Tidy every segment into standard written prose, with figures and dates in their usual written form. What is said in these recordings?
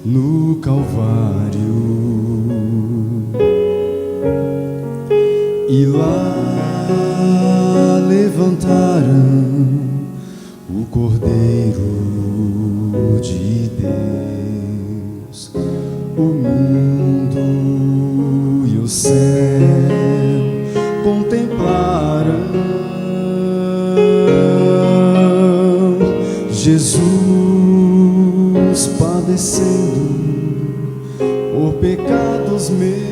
no Calvário, e lá levantaram o Cordeiro de Deus. O mundo e o céu contemplaram Jesus padecendo por pecados meus.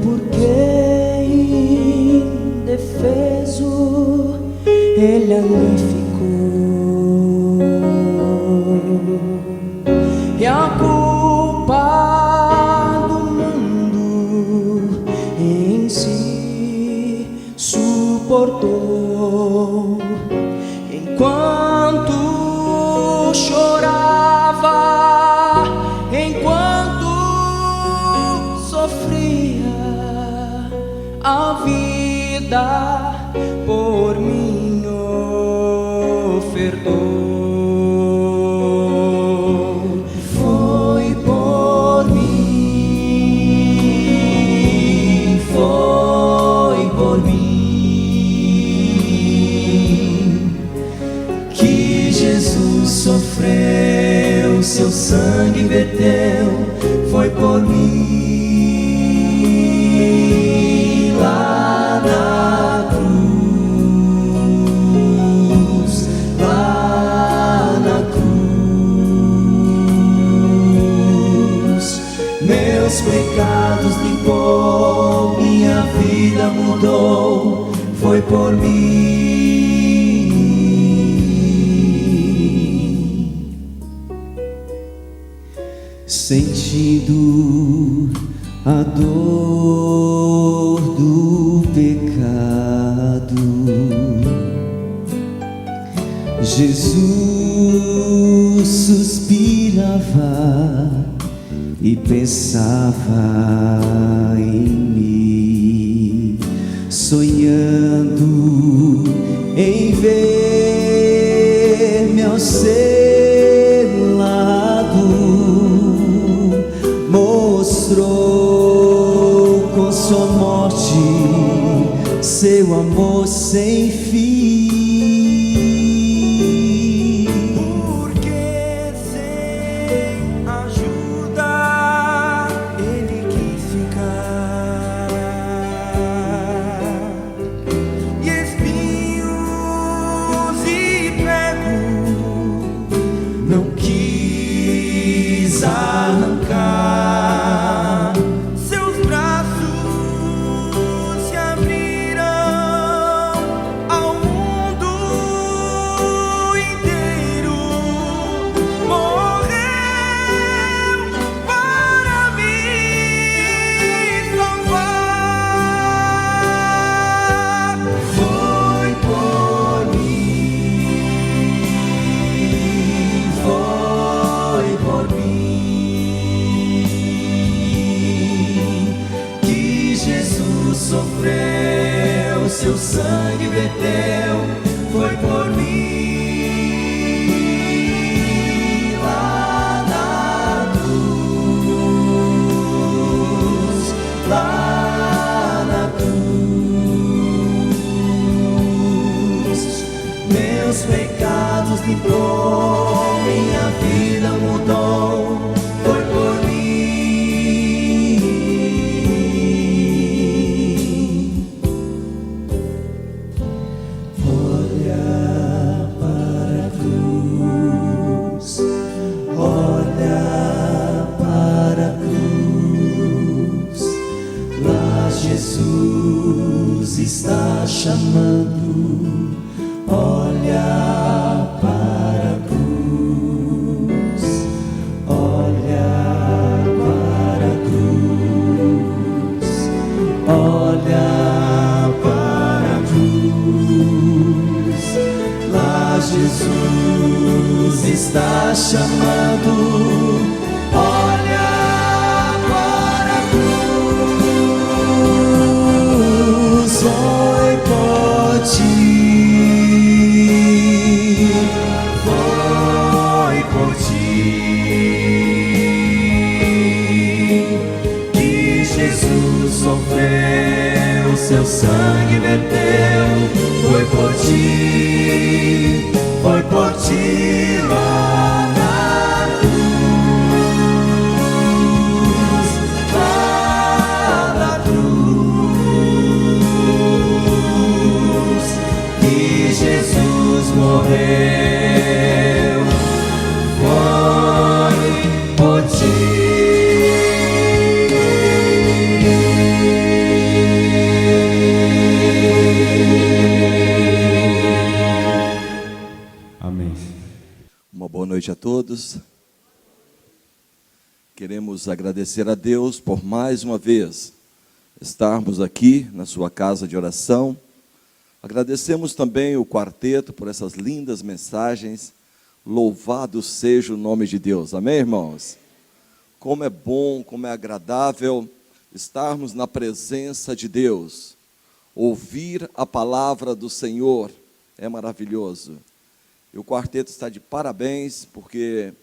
Porque indefeso ele ali ficou, e a culpa do mundo em si suportou. Enquanto chorava, enquanto sofria, a vida por mim ofertou. Foi por mim, foi por mim que Jesus sofreu, seu sangue verteu. Foi por mim lá na cruz, lá na cruz. Meus pecados limpou, minha vida mudou. Foi por mim. Sentindo a dor do pecado, Jesus suspirava e pensava em mim, sonhando em ver-me ao seu lado. Mostrou com sua morte seu amor sem fim. Porque sem ajuda ele quis ficar, e espinhos e prego não quis arrancar. Sofreu, seu sangue verteu. Foi por mim lá na cruz, lá na cruz. Meus pecados limpou, minha vida mudou. Foi por mim. Jesus está chamando, olha para a cruz, olha para a cruz, olha para a cruz. Lá Jesus está chamando, olha para a cruz. Foi por ti, foi seu sangue verteu, foi por ti lá na cruz, que Jesus morreu, foi por ti. Uma boa noite a todos. Queremos agradecer a Deus por mais uma vez estarmos aqui na sua casa de oração. Agradecemos também o quarteto por essas lindas mensagens. Louvado seja o nome de Deus. Amém, irmãos? Como é bom, como é agradável estarmos na presença de Deus. Ouvir a palavra do Senhor é maravilhoso. E o quarteto está de parabéns, porque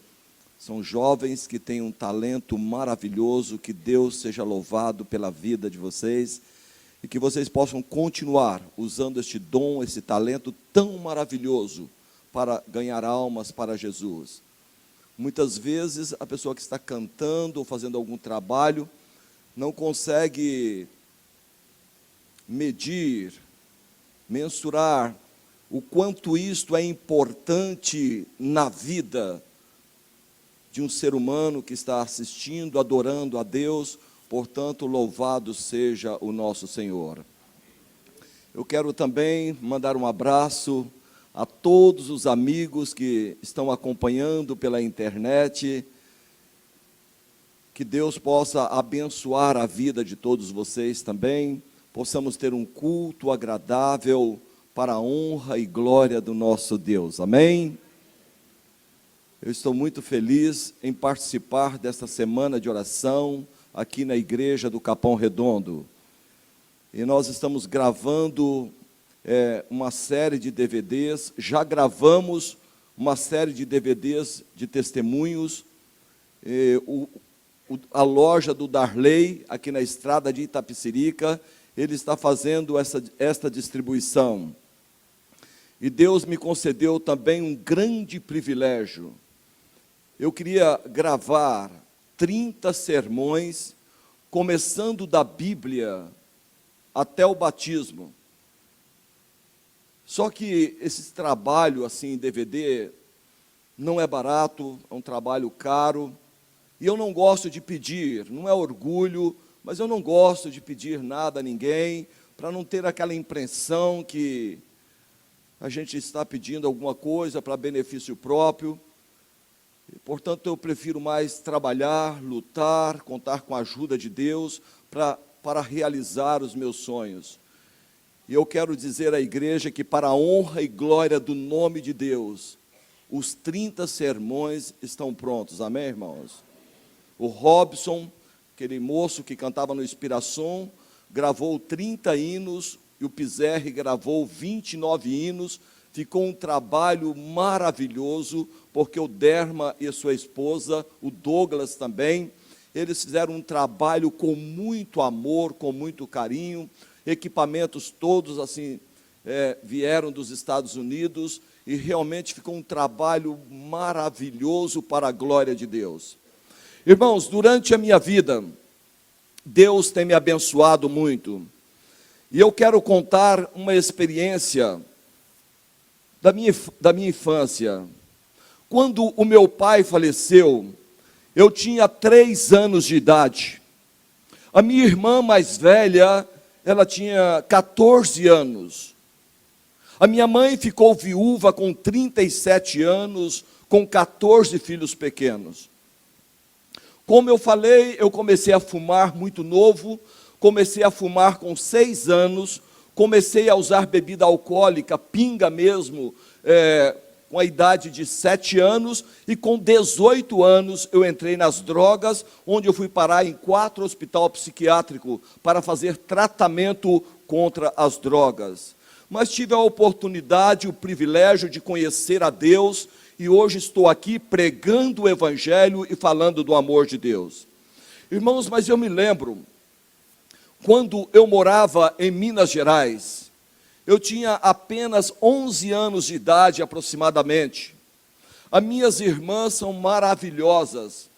são jovens que têm um talento maravilhoso. Que Deus seja louvado pela vida de vocês e que vocês possam continuar usando este dom, esse talento tão maravilhoso para ganhar almas para Jesus. Muitas vezes a pessoa que está cantando ou fazendo algum trabalho não consegue medir, mensurar o quanto isto é importante na vida de um ser humano que está assistindo, adorando a Deus. Portanto, louvado seja o nosso Senhor. Eu quero também mandar um abraço a todos os amigos que estão acompanhando pela internet. Que Deus possa abençoar a vida de todos vocês também. Possamos ter um culto agradável para a honra e glória do nosso Deus. Amém? Eu estou muito feliz em participar desta semana de oração aqui na igreja do Capão Redondo. E nós estamos gravando uma série de DVDs, já gravamos uma série de DVDs de testemunhos. A loja do Darley, aqui na estrada de Itapecerica, ele está fazendo esta distribuição. E Deus me concedeu também um grande privilégio. Eu queria gravar 30 sermões, começando da Bíblia até o batismo. Só que esse trabalho assim em DVD não é barato, é um trabalho caro. E eu não gosto de pedir, não é orgulho, mas eu não gosto de pedir nada a ninguém, para não ter aquela impressão que a gente está pedindo alguma coisa para benefício próprio. E, portanto, eu prefiro mais trabalhar, lutar, contar com a ajuda de Deus para realizar os meus sonhos. E eu quero dizer à igreja que, para a honra e glória do nome de Deus, os 30 sermões estão prontos. Amém, irmãos? O Robson, aquele moço que cantava no Inspiração, gravou 30 hinos, e o Pizerri gravou 29 hinos. Ficou um trabalho maravilhoso, porque o Derma e sua esposa, o Douglas também, eles fizeram um trabalho com muito amor, com muito carinho. Equipamentos todos assim vieram dos Estados Unidos, e realmente ficou um trabalho maravilhoso para a glória de Deus. Irmãos, durante a minha vida, Deus tem me abençoado muito. E eu quero contar uma experiência da minha infância. Quando o meu pai faleceu, eu tinha 3 anos de idade. A minha irmã mais velha, ela tinha 14 anos. A minha mãe ficou viúva com 37 anos, com 14 filhos pequenos. Como eu falei, eu comecei a fumar muito novo. Comecei a fumar com 6 anos, comecei a usar bebida alcoólica, pinga mesmo, com a idade de 7 anos, e com 18 anos eu entrei nas drogas, onde eu fui parar em 4 hospitais psiquiátricos para fazer tratamento contra as drogas. Mas tive a oportunidade, o privilégio de conhecer a Deus, e hoje estou aqui pregando o Evangelho e falando do amor de Deus. Irmãos, mas eu me lembro, quando eu morava em Minas Gerais. Eu tinha apenas 11 anos de idade aproximadamente. As minhas irmãs são maravilhosas.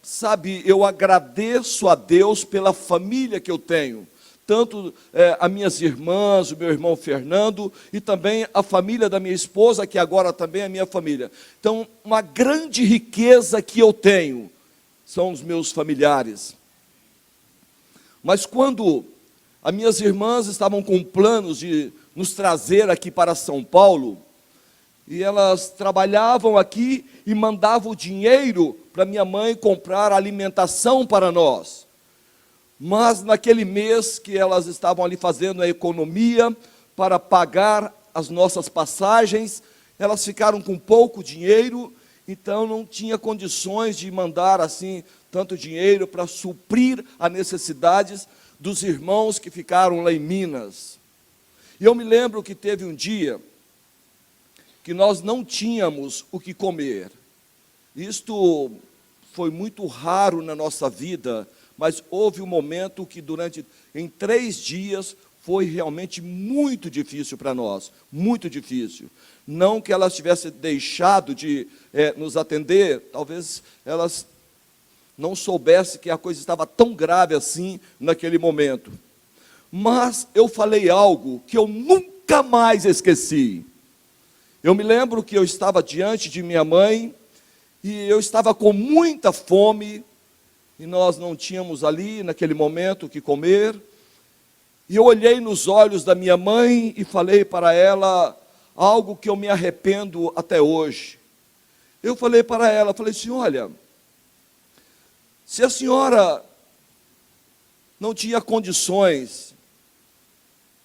Sabe, eu agradeço a Deus pela família que eu tenho. Tanto as minhas irmãs, o meu irmão Fernando, e também a família da minha esposa, que agora também é minha família. Então, uma grande riqueza que eu tenho são os meus familiares. Mas quando as minhas irmãs estavam com planos de nos trazer aqui para São Paulo, e elas trabalhavam aqui e mandavam dinheiro para minha mãe comprar alimentação para nós. Mas naquele mês que elas estavam ali fazendo a economia para pagar as nossas passagens, elas ficaram com pouco dinheiro, então não tinha condições de mandar assim tanto dinheiro para suprir as necessidades dos irmãos que ficaram lá em Minas. E eu me lembro que teve um dia que nós não tínhamos o que comer. Isto foi muito raro na nossa vida, mas houve um momento que em 3 dias, foi realmente muito difícil para nós, muito difícil. Não que elas tivessem deixado de nos atender, talvez elas não soubessem que a coisa estava tão grave assim naquele momento. Mas eu falei algo que eu nunca mais esqueci. Eu me lembro que eu estava diante de minha mãe, e eu estava com muita fome, e nós não tínhamos ali, naquele momento, o que comer. E eu olhei nos olhos da minha mãe e falei para ela algo que eu me arrependo até hoje. Eu falei para ela, falei assim, olha, se a senhora não tinha condições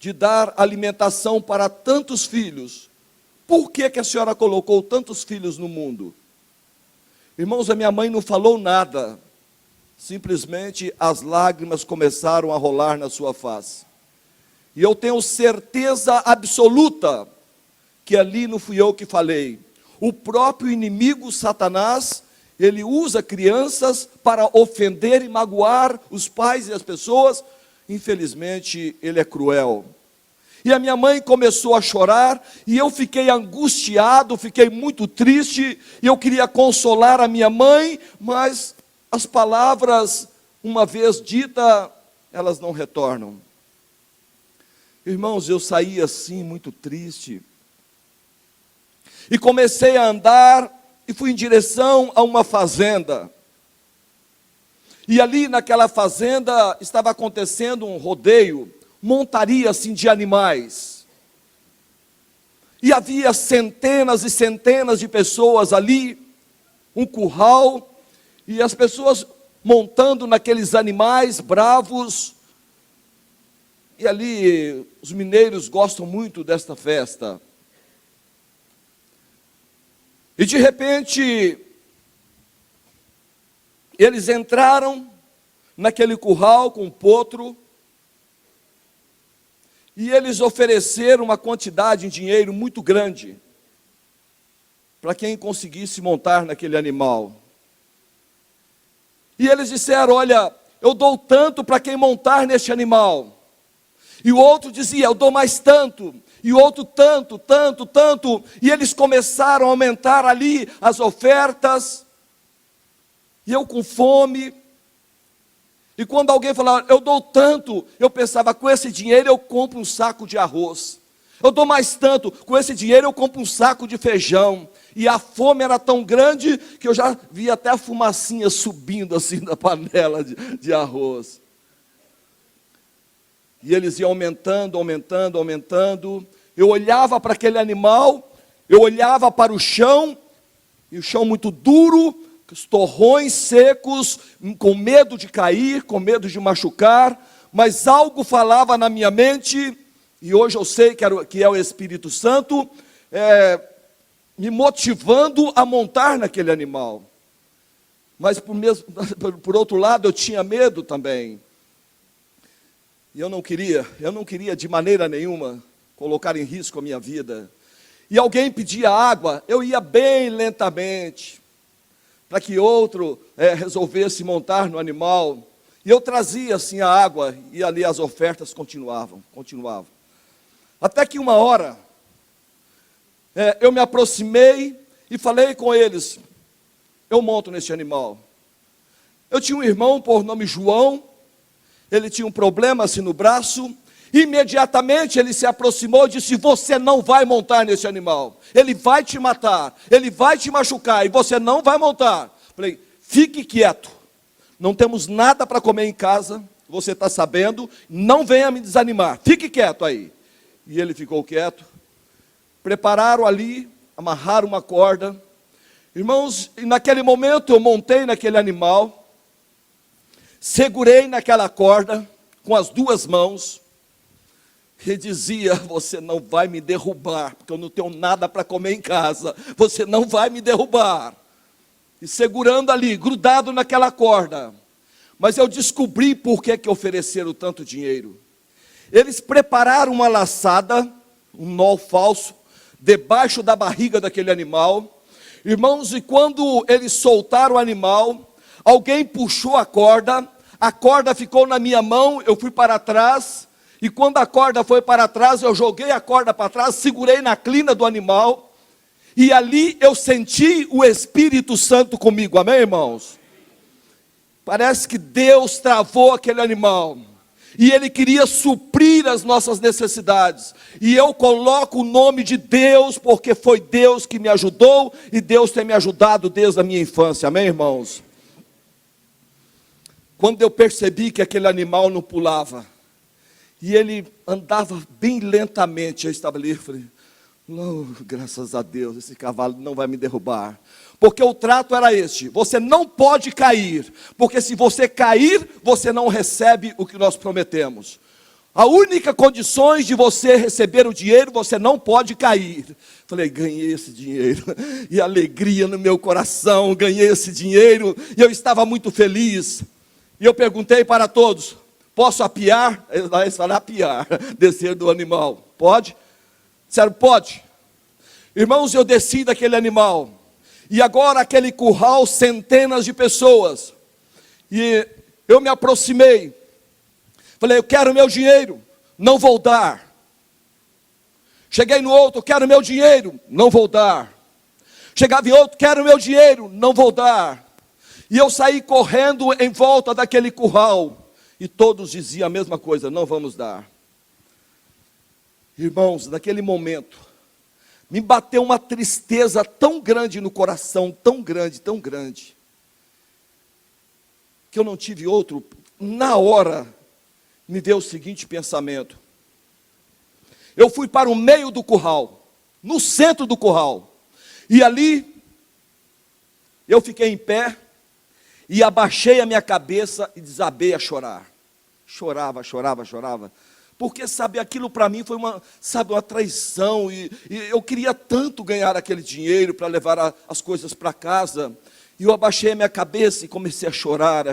de dar alimentação para tantos filhos, por que a senhora colocou tantos filhos no mundo? Irmãos, a minha mãe não falou nada. Simplesmente as lágrimas começaram a rolar na sua face. E eu tenho certeza absoluta que ali não fui eu que falei. O próprio inimigo, Satanás, ele usa crianças para ofender e magoar os pais e as pessoas. Infelizmente, ele é cruel. E a minha mãe começou a chorar, e eu fiquei angustiado, fiquei muito triste, e eu queria consolar a minha mãe, mas as palavras, uma vez ditas, elas não retornam. Irmãos, eu saí assim, muito triste, e comecei a andar, e fui em direção a uma fazenda. E ali naquela fazenda, estava acontecendo um rodeio, montaria assim de animais, e havia centenas e centenas de pessoas ali, um curral, e as pessoas montando naqueles animais bravos, e ali os mineiros gostam muito desta festa, e de repente, eles entraram naquele curral com um potro, e eles ofereceram uma quantidade em dinheiro muito grande para quem conseguisse montar naquele animal. E eles disseram, olha, eu dou tanto para quem montar neste animal. E o outro dizia, eu dou mais tanto. E o outro tanto, tanto, tanto. E eles começaram a aumentar ali as ofertas. E eu com fome. E quando alguém falava, eu dou tanto, eu pensava, com esse dinheiro eu compro um saco de arroz. Eu dou mais tanto, com esse dinheiro eu compro um saco de feijão. E a fome era tão grande que eu já via até a fumacinha subindo assim da panela de arroz. E eles iam aumentando, aumentando, aumentando. Eu olhava para aquele animal, eu olhava para o chão, e o chão muito duro, os torrões secos, com medo de cair, com medo de machucar, mas algo falava na minha mente, e hoje eu sei que é o Espírito Santo, me motivando a montar naquele animal. Mas por outro lado eu tinha medo também. E eu não queria de maneira nenhuma colocar em risco a minha vida. E alguém pedia água, eu ia bem lentamente, para que outro resolvesse montar no animal. E eu trazia assim a água, e ali as ofertas continuavam. Até que uma hora, eu me aproximei e falei com eles: eu monto nesse animal. Eu tinha um irmão por nome João, ele tinha um problema assim no braço. Imediatamente ele se aproximou e disse: você não vai montar nesse animal, ele vai te matar, ele vai te machucar, e você não vai montar. Falei: fique quieto, não temos nada para comer em casa, você está sabendo, não venha me desanimar, fique quieto aí. E ele ficou quieto. Prepararam ali, amarraram uma corda. Irmãos, e naquele momento eu montei naquele animal, segurei naquela corda com as duas mãos, e dizia: você não vai me derrubar, porque eu não tenho nada para comer em casa, você não vai me derrubar. E segurando ali, grudado naquela corda. Mas eu descobri por que ofereceram tanto dinheiro. Eles prepararam uma laçada, um nó falso, debaixo da barriga daquele animal. Irmãos, e quando eles soltaram o animal, alguém puxou a corda ficou na minha mão, eu fui para trás, e quando a corda foi para trás, eu joguei a corda para trás, segurei na crina do animal, e ali eu senti o Espírito Santo comigo, amém, irmãos? Parece que Deus travou aquele animal, e Ele queria suprir as nossas necessidades, e eu coloco o nome de Deus, porque foi Deus que me ajudou, e Deus tem me ajudado desde a minha infância, amém, irmãos? Quando eu percebi que aquele animal não pulava, e ele andava bem lentamente, eu estava ali e falei: oh, graças a Deus, esse cavalo não vai me derrubar. Porque o trato era este: você não pode cair, porque se você cair, você não recebe o que nós prometemos. A única condição de você receber o dinheiro, você não pode cair. Falei: ganhei esse dinheiro, e alegria no meu coração, ganhei esse dinheiro, e eu estava muito feliz. E eu perguntei para todos: posso apiar? Eles falaram: apiar, descer do animal. Pode? Disseram: pode. Irmãos, eu desci daquele animal, e agora aquele curral, centenas de pessoas, e eu me aproximei, falei: eu quero meu dinheiro, não vou dar. Cheguei no outro: quero meu dinheiro, não vou dar. Chegava em outro: quero meu dinheiro, não vou dar. E eu saí correndo em volta daquele curral, e todos diziam a mesma coisa: não vamos dar. Irmãos, naquele momento, me bateu uma tristeza tão grande no coração, tão grande, que eu não tive outro. Na hora, me deu o seguinte pensamento: eu fui para o meio do curral, no centro do curral, e ali, eu fiquei em pé, e abaixei a minha cabeça e desabei a chorar. Chorava. Porque, sabe, aquilo para mim foi uma traição, e eu queria tanto ganhar aquele dinheiro para levar as coisas para casa. E eu abaixei a minha cabeça e comecei a chorar.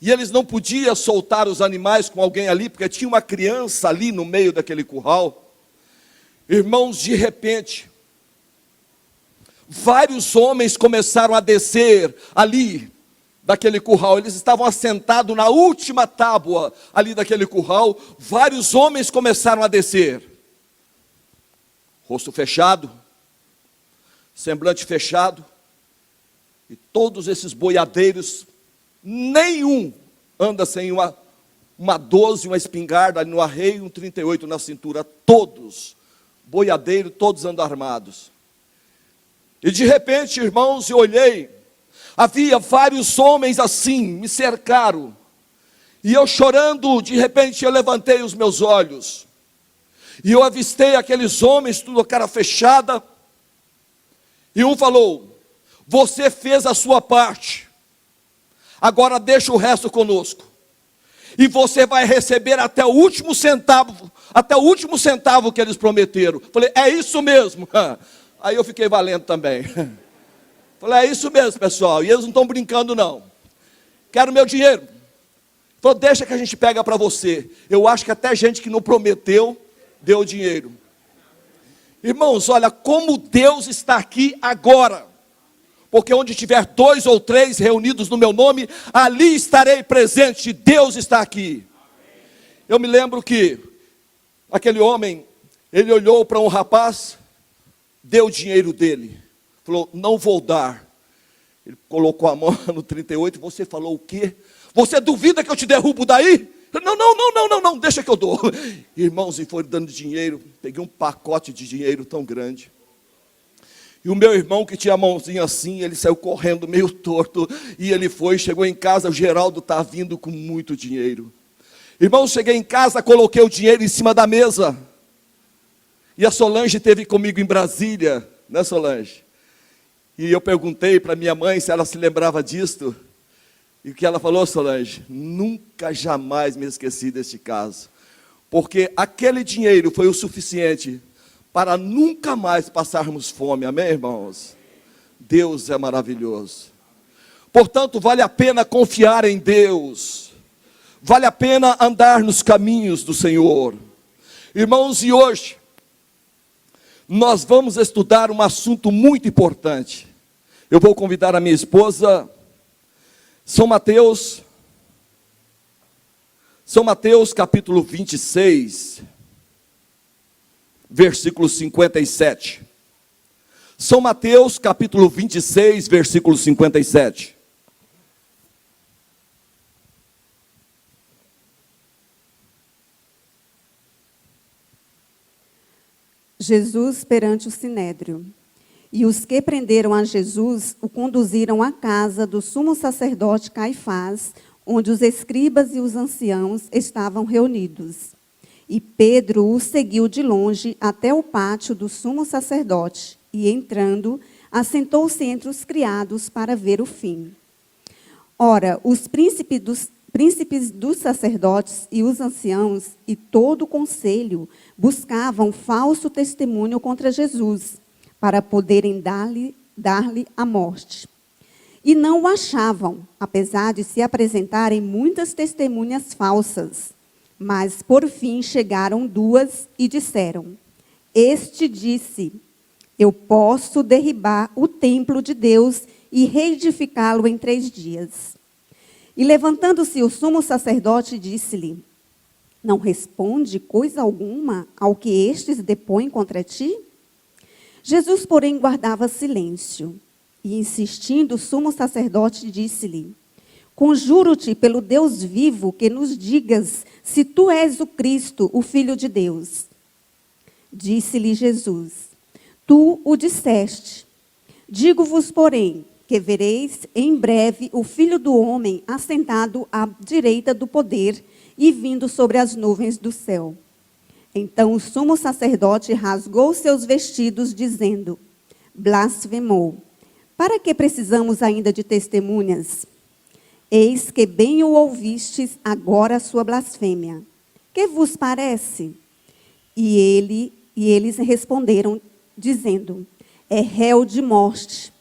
E eles não podiam soltar os animais com alguém ali, porque tinha uma criança ali no meio daquele curral. Irmãos, de repente, vários homens começaram a descer ali daquele curral. Eles estavam assentados na última tábua ali daquele curral. Vários homens começaram a descer, rosto fechado, semblante fechado, e todos esses boiadeiros, nenhum anda sem uma 12, uma espingarda no arreio, um 38 na cintura. Todos boiadeiros, todos andam armados. E de repente, irmãos, eu olhei, havia vários homens assim, me cercaram, e eu chorando, de repente eu levantei os meus olhos, e eu avistei aqueles homens, tudo a cara fechada, e um falou: você fez a sua parte, agora deixa o resto conosco, e você vai receber até o último centavo que eles prometeram. Falei: é isso mesmo. Aí eu fiquei valendo também. Falei: é isso mesmo, pessoal, e eles não estão brincando não. Quero meu dinheiro. Falei: deixa que a gente pega para você. Eu acho que até gente que não prometeu, deu dinheiro. Irmãos, olha como Deus está aqui agora. porque onde tiver 2 ou 3 reunidos no meu nome, ali estarei presente. Deus está aqui. Eu me lembro que aquele homem, ele olhou para um rapaz, deu o dinheiro dele, falou: não vou dar. Ele colocou a mão no 38, você falou o quê? Você duvida que eu te derrubo daí? Não, deixa que eu dou. Irmãos, e foi dando dinheiro, peguei um pacote de dinheiro tão grande. E o meu irmão, que tinha a mãozinha assim, ele saiu correndo meio torto, e ele foi, chegou em casa, o Geraldo está vindo com muito dinheiro. Irmãos, cheguei em casa, coloquei o dinheiro em cima da mesa, e a Solange esteve comigo em Brasília, né, Solange? E eu perguntei para minha mãe se ela se lembrava disto, e o que ela falou, Solange? Nunca, jamais me esqueci deste caso, porque aquele dinheiro foi o suficiente para nunca mais passarmos fome, amém, irmãos? Deus é maravilhoso. Portanto, vale a pena confiar em Deus, vale a pena andar nos caminhos do Senhor. Irmãos, e hoje nós vamos estudar um assunto muito importante. Eu vou convidar a minha esposa, São Mateus capítulo 26, versículo 57. São Mateus capítulo 26, versículo 57. Jesus perante o sinédrio. E os que prenderam a Jesus o conduziram à casa do sumo sacerdote Caifás, onde os escribas e os anciãos estavam reunidos. E Pedro o seguiu de longe até o pátio do sumo sacerdote, e entrando, assentou-se entre os criados para ver o fim. Ora, os príncipes dos sacerdotes e os anciãos e todo o conselho buscavam falso testemunho contra Jesus, para poderem dar-lhe a morte. E não o achavam, apesar de se apresentarem muitas testemunhas falsas. Mas, por fim, chegaram 2 e disseram: este disse: eu posso derribar o templo de Deus e reedificá-lo em 3 dias. E levantando-se o sumo sacerdote, disse-lhe: não responde coisa alguma ao que estes depõem contra ti? Jesus, porém, guardava silêncio. E insistindo, o sumo sacerdote disse-lhe: conjuro-te pelo Deus vivo que nos digas se tu és o Cristo, o Filho de Deus. Disse-lhe Jesus: tu o disseste. Digo-vos, porém, que vereis em breve o Filho do Homem assentado à direita do poder e vindo sobre as nuvens do céu. Então o sumo sacerdote rasgou seus vestidos, dizendo: blasfemou. Para que precisamos ainda de testemunhas? Eis que bem o ouvistes agora a sua blasfêmia. Que vos parece? E eles responderam, dizendo: é réu de morte.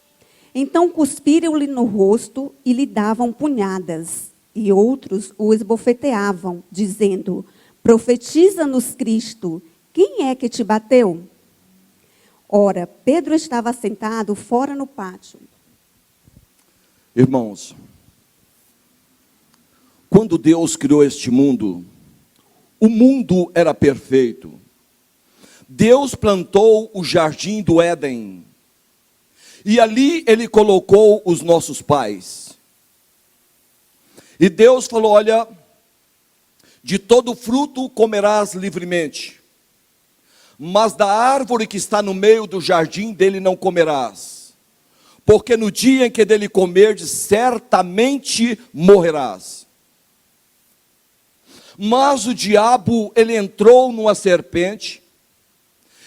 Então cuspiram-lhe no rosto e lhe davam punhadas. E outros o esbofeteavam, dizendo: profetiza-nos, Cristo, quem é que te bateu? Ora, Pedro estava sentado fora no pátio. Irmãos, quando Deus criou este mundo, o mundo era perfeito. Deus plantou o jardim do Éden, e ali Ele colocou os nossos pais. E Deus falou: olha, de todo fruto comerás livremente, mas da árvore que está no meio do jardim dele não comerás, porque no dia em que dele comerdes, certamente morrerás. Mas o diabo, ele entrou numa serpente,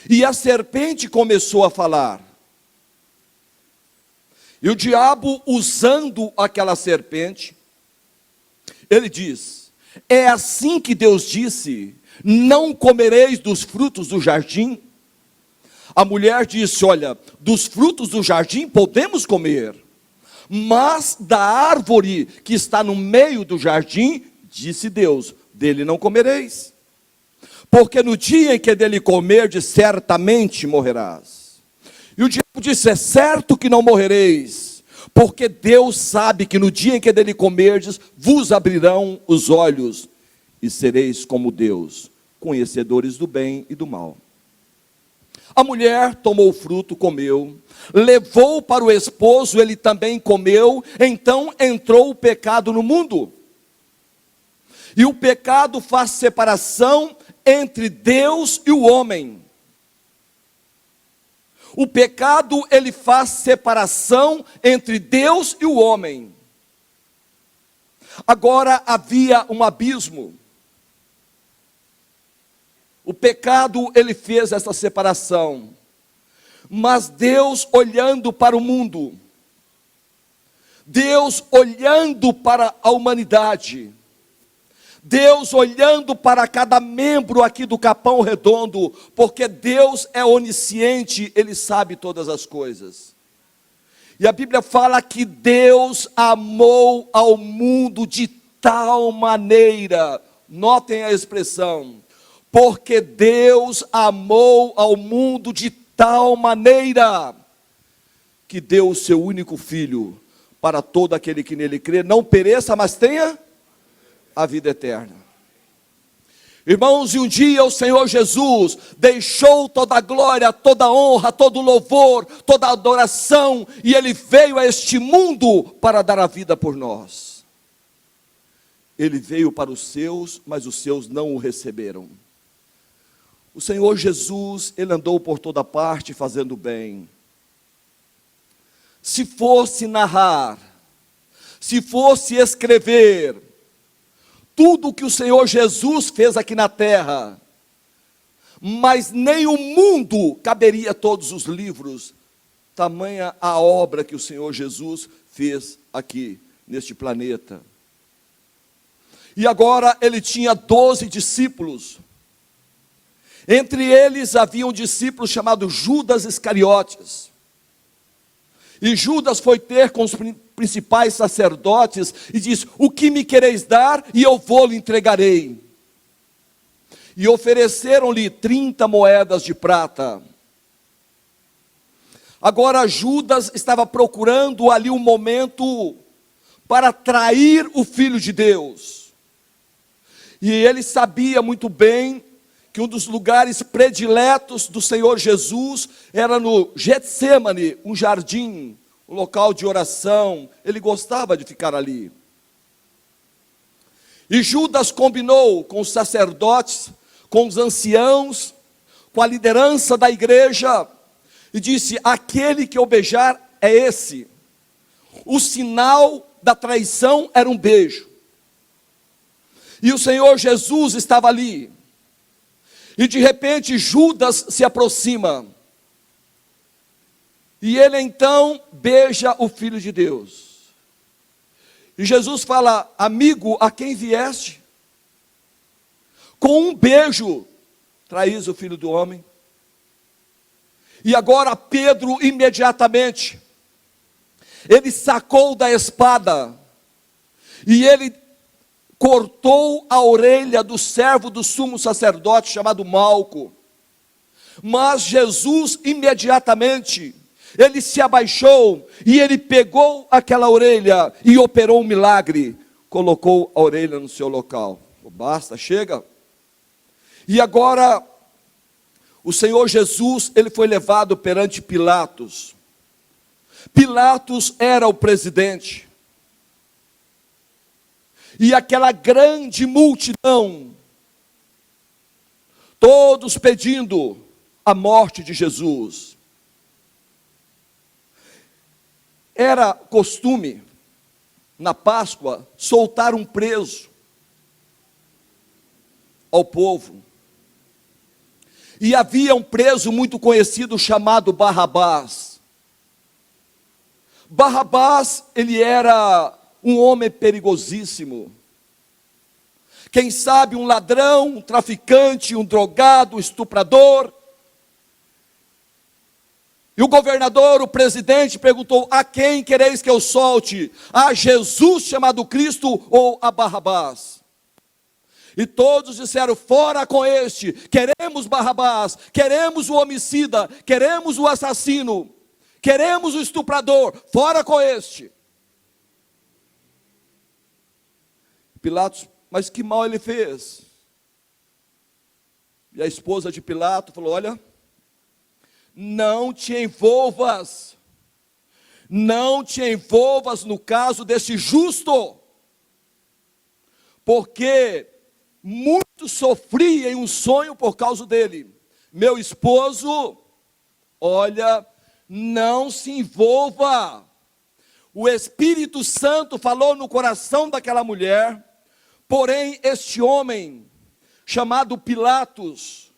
e a serpente começou a falar. E o diabo, usando aquela serpente, ele diz: é assim que Deus disse: não comereis dos frutos do jardim? A mulher disse: olha, dos frutos do jardim podemos comer, mas da árvore que está no meio do jardim, disse Deus, dele não comereis, porque no dia em que dele comerdes, certamente morrerás. E o diabo disse: é certo que não morrereis, porque Deus sabe que no dia em que dele comerdes, vos abrirão os olhos, e sereis como Deus, conhecedores do bem e do mal. A mulher tomou o fruto, comeu, levou para o esposo, ele também comeu, então entrou o pecado no mundo. E o pecado faz separação entre Deus e o homem. O pecado, ele faz separação entre Deus e o homem. Agora havia um abismo. O pecado, ele fez essa separação. Mas Deus olhando para o mundo, Deus olhando para a humanidade, Deus olhando para cada membro aqui do Capão Redondo, porque Deus é onisciente, Ele sabe todas as coisas. E a Bíblia fala que Deus amou ao mundo de tal maneira, notem a expressão, porque Deus amou ao mundo de tal maneira, que deu o seu único filho, para todo aquele que nele crê, não pereça, mas tenha a vida eterna. Irmãos, e um dia o Senhor Jesus deixou toda a glória, toda a honra, todo o louvor, toda a adoração, e Ele veio a este mundo para dar a vida por nós. Ele veio para os seus, mas os seus não o receberam. O Senhor Jesus, Ele andou por toda parte fazendo bem. Se fosse narrar, se fosse escrever, tudo o que o Senhor Jesus fez aqui na terra, mas nem o mundo caberia todos os livros, tamanha a obra que o Senhor Jesus fez aqui, neste planeta. E agora ele tinha 12 discípulos, entre eles havia um discípulo chamado Judas Iscariotes, e Judas foi ter com os principais sacerdotes e disse: o que me quereis dar e eu vou-lhe entregarei. E ofereceram-lhe 30 moedas de prata. Agora Judas estava procurando ali um momento para trair o Filho de Deus. E ele sabia muito bem que um dos lugares prediletos do Senhor Jesus era no Getsêmani, um jardim, um local de oração. Ele gostava de ficar ali. E Judas combinou com os sacerdotes, com os anciãos, com a liderança da igreja, e disse: aquele que eu beijar é esse. O sinal da traição era um beijo. E o Senhor Jesus estava ali. E de repente Judas se aproxima. E ele então beija o Filho de Deus. E Jesus fala: amigo, a quem vieste? Com um beijo traís o Filho do Homem. E agora Pedro imediatamente, ele sacou da espada, e ele cortou a orelha do servo do sumo sacerdote chamado Malco. Mas Jesus imediatamente, ele se abaixou e ele pegou aquela orelha e operou um milagre, colocou a orelha no seu local. Basta, chega. E agora o Senhor Jesus, ele foi levado perante Pilatos. Pilatos era o presidente. E aquela grande multidão, todos pedindo a morte de Jesus. Era costume, na Páscoa, soltar um preso ao povo. E havia um preso muito conhecido chamado Barrabás. Barrabás, ele era um homem perigosíssimo. Quem sabe um ladrão, um traficante, um drogado, um estuprador. E o governador, o presidente, perguntou: a quem quereis que eu solte? A Jesus chamado Cristo ou a Barrabás? E todos disseram: fora com este, queremos Barrabás, queremos o homicida, queremos o assassino. Queremos o estuprador, fora com este. Pilatos, mas que mal ele fez? E a esposa de Pilatos falou: olha, não te envolvas no caso desse justo, porque muito sofri em um sonho por causa dele. Meu esposo, olha, não se envolva. O Espírito Santo falou no coração daquela mulher, porém este homem, chamado Pilatos,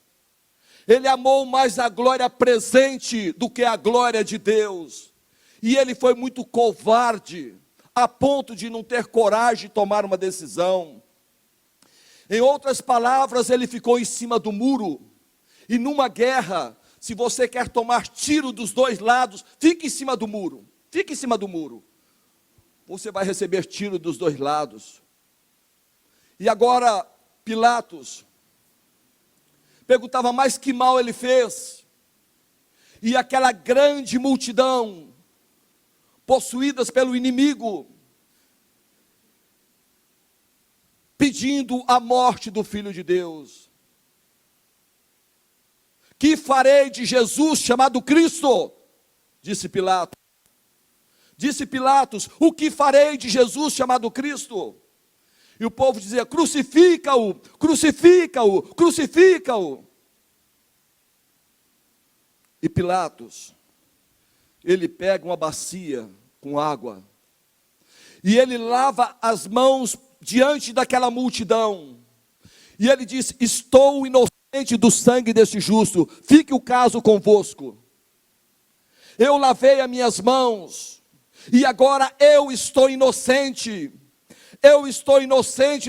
ele amou mais a glória presente do que a glória de Deus. E ele foi muito covarde, a ponto de não ter coragem de tomar uma decisão. Em outras palavras, ele ficou em cima do muro. E numa guerra, se você quer tomar tiro dos dois lados, fique em cima do muro. Fique em cima do muro. Você vai receber tiro dos dois lados. E agora, Pilatos perguntava mais que mal ele fez. E aquela grande multidão, possuídas pelo inimigo, pedindo a morte do Filho de Deus. Que farei de Jesus chamado Cristo? Disse Pilatos. Disse Pilatos: o que farei de Jesus chamado Cristo? E o povo dizia: crucifica-o, crucifica-o, crucifica-o. E Pilatos, ele pega uma bacia com água, e ele lava as mãos diante daquela multidão, e ele diz: estou inocente do sangue deste justo, fique o caso convosco. Eu lavei as minhas mãos, e agora eu estou inocente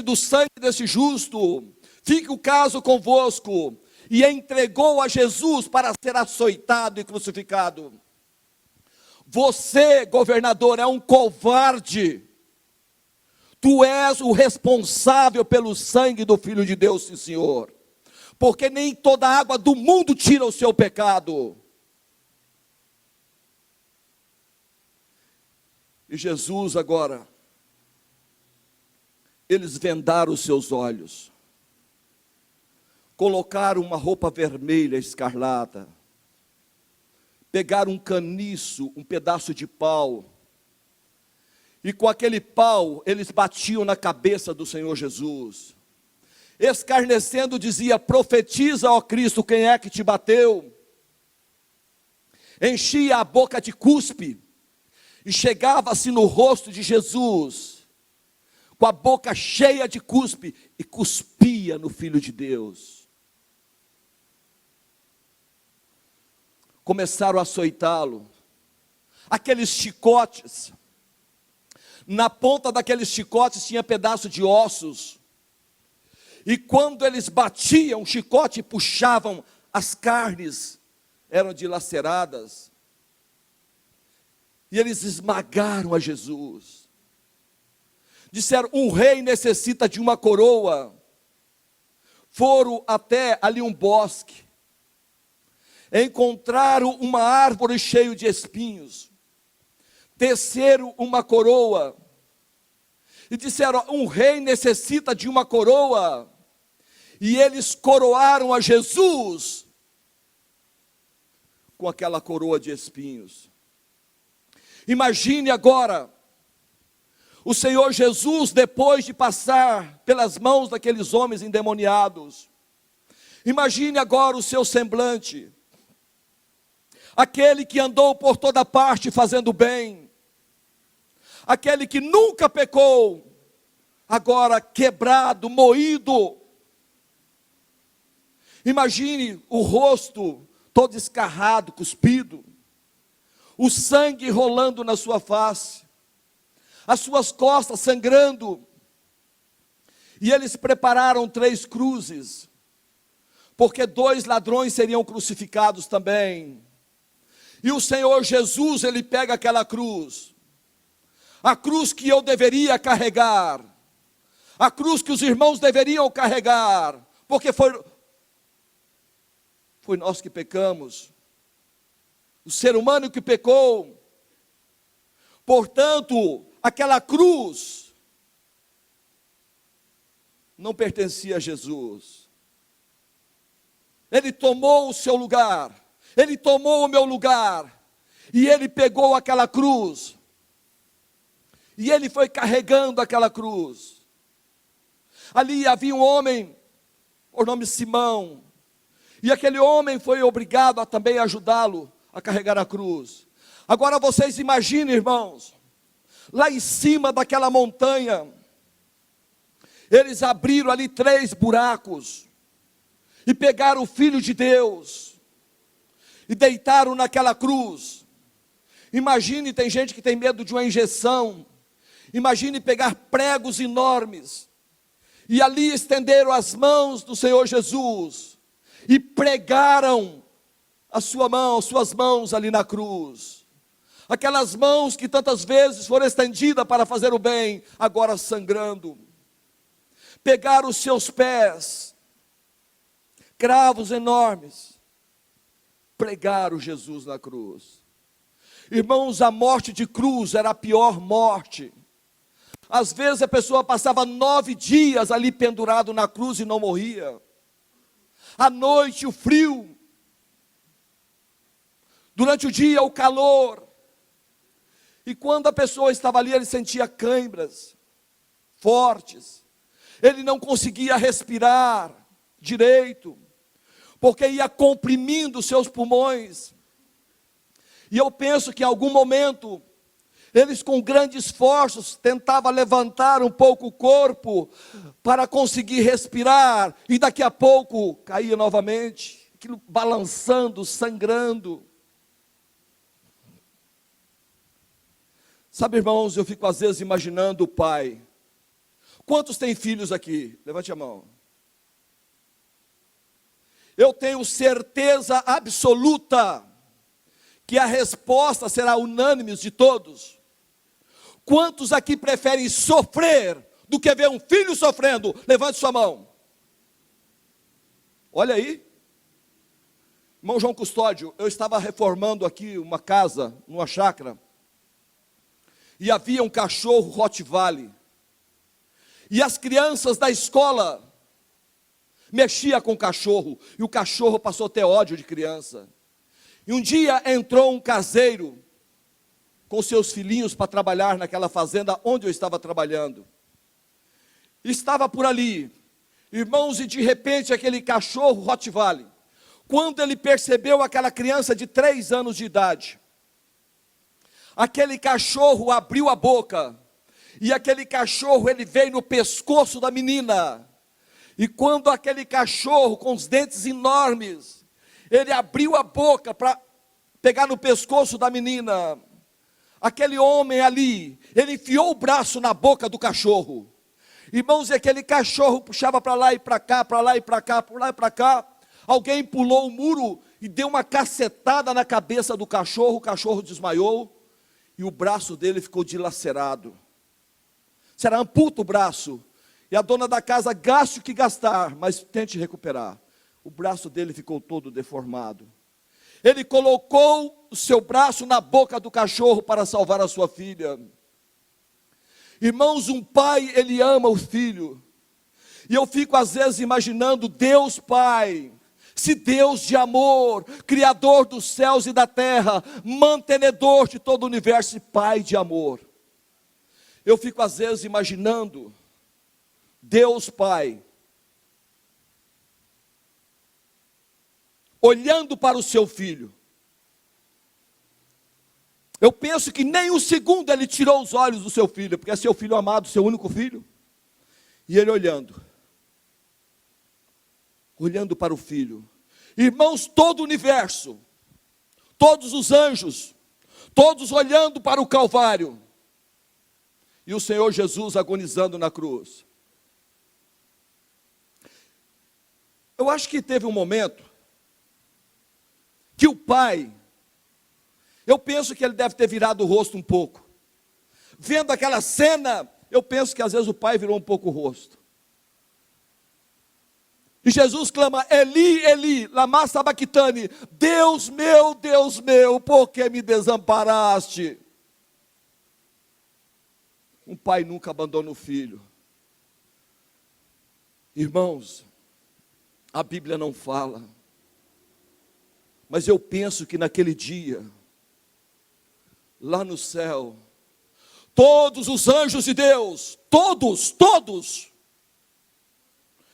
do sangue desse justo, fique o caso convosco. E entregou a Jesus para ser açoitado e crucificado. Você, governador, é um covarde. Tu és o responsável pelo sangue do Filho de Deus, sim, Senhor. Porque nem toda a água do mundo tira o seu pecado. E Jesus agora, eles vendaram os seus olhos, colocaram uma roupa vermelha escarlata, pegaram um caniço, um pedaço de pau, e com aquele pau eles batiam na cabeça do Senhor Jesus, escarnecendo dizia: profetiza, ó Cristo, quem é que te bateu? Enchia a boca de cuspe, e chegava-se no rosto de Jesus, com a boca cheia de cuspe, e cuspia no Filho de Deus. Começaram a açoitá-lo, aqueles chicotes, na ponta daqueles chicotes tinha pedaço de ossos, e quando eles batiam o chicote e puxavam, as carnes eram dilaceradas, e eles esmagaram a Jesus, disseram: um rei necessita de uma coroa. Foram até ali um bosque, encontraram uma árvore cheia de espinhos, teceram uma coroa, e disseram: um rei necessita de uma coroa, e eles coroaram a Jesus com aquela coroa de espinhos. Imagine agora, o Senhor Jesus, depois de passar pelas mãos daqueles homens endemoniados, imagine agora o seu semblante, aquele que andou por toda parte fazendo bem, aquele que nunca pecou, agora quebrado, moído. Imagine o rosto todo escarrado, cuspido, o sangue rolando na sua face, as suas costas sangrando. E eles prepararam 3 cruzes, porque 2 ladrões seriam crucificados também. E o Senhor Jesus, ele pega aquela cruz, a cruz que eu deveria carregar, a cruz que os irmãos deveriam carregar, porque foi nós que pecamos. o ser humano que pecou. Portanto, aquela cruz não pertencia a Jesus. Ele tomou o seu lugar, ele tomou o meu lugar, e ele pegou aquela cruz, e ele foi carregando aquela cruz. Ali havia um homem, por nome Simão, e aquele homem foi obrigado a também ajudá-lo a carregar a cruz. Agora vocês imaginem, irmãos, lá em cima daquela montanha, eles abriram ali 3 buracos, e pegaram o Filho de Deus, e deitaram naquela cruz. Imagine, tem gente que tem medo de uma injeção. Imagine pegar pregos enormes, e ali estenderam as mãos do Senhor Jesus, e pregaram suas mãos ali na cruz. Aquelas mãos que tantas vezes foram estendidas para fazer o bem, agora sangrando. Pegaram os seus pés, cravos enormes, pregaram Jesus na cruz. Irmãos, a morte de cruz era a pior morte. Às vezes a pessoa passava 9 dias ali pendurado na cruz e não morria. À noite o frio, durante o dia o calor. E quando a pessoa estava ali, ele sentia cãibras fortes. Ele não conseguia respirar direito, porque ia comprimindo os seus pulmões. E eu penso que em algum momento, eles com grandes esforços tentavam levantar um pouco o corpo para conseguir respirar, e daqui a pouco caía novamente, aquilo balançando, sangrando. Sabe, irmãos, eu fico às vezes imaginando o pai. Quantos têm filhos aqui? Levante a mão. Eu tenho certeza absoluta que a resposta será unânime de todos. Quantos aqui preferem sofrer do que ver um filho sofrendo? Levante sua mão. Olha aí. Irmão João Custódio, eu estava reformando aqui uma casa, numa chácara, e havia um cachorro Rottweiler. E as crianças da escola mexiam com o cachorro, e o cachorro passou a ter ódio de criança. E um dia entrou um caseiro com seus filhinhos para trabalhar naquela fazenda onde eu estava trabalhando. Estava por ali, irmãos, e de repente aquele cachorro Rottweiler, quando ele percebeu aquela criança de 3 anos de idade, aquele cachorro abriu a boca, e aquele cachorro, ele veio no pescoço da menina. E quando aquele cachorro, com os dentes enormes, ele abriu a boca para pegar no pescoço da menina, aquele homem ali, ele enfiou o braço na boca do cachorro. Irmãos, e aquele cachorro puxava para lá e para cá, para lá e para cá, por lá e para cá. Alguém pulou o muro e deu uma cacetada na cabeça do cachorro, o cachorro desmaiou, e o braço dele ficou dilacerado. Será amputa o braço, e a dona da casa gaste o que gastar, mas tente recuperar. O braço dele ficou todo deformado. Ele colocou o seu braço na boca do cachorro para salvar a sua filha. Irmãos, um pai, ele ama o filho. E eu fico às vezes imaginando Deus Pai, se Deus de amor, Criador dos céus e da terra, mantenedor de todo o universo e Pai de amor. Eu fico às vezes imaginando Deus Pai, olhando para o seu filho. Eu penso que nem um segundo ele tirou os olhos do seu filho, porque é seu filho amado, seu único filho. E ele olhando para o filho. Irmãos, todo o universo, todos os anjos, todos olhando para o Calvário. E o Senhor Jesus agonizando na cruz. Eu acho que teve um momento que o pai, eu penso que ele deve ter virado o rosto um pouco. Vendo aquela cena, eu penso que às vezes o pai virou um pouco o rosto. E Jesus clama: Eli, Eli, lama sabachthani, Deus meu, por que me desamparaste? Um pai nunca abandona o filho. Irmãos, a Bíblia não fala, mas eu penso que naquele dia, lá no céu, todos os anjos de Deus, todos,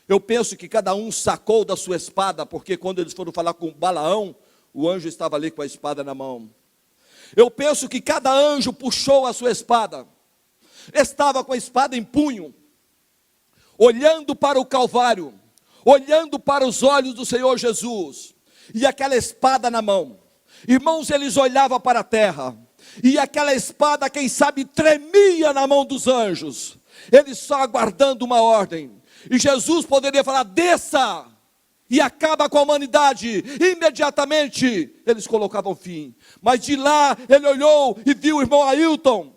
eu penso que cada um sacou da sua espada, porque quando eles foram falar com Balaão, o anjo estava ali com a espada na mão. Eu penso que cada anjo puxou a sua espada, estava com a espada em punho, olhando para o Calvário, olhando para os olhos do Senhor Jesus, e aquela espada na mão. Irmãos, eles olhavam para a terra, e aquela espada, quem sabe, tremia na mão dos anjos, eles só aguardando uma ordem. E Jesus poderia falar: desça, e acaba com a humanidade. Imediatamente eles colocavam fim. Mas de lá ele olhou e viu o irmão Ailton,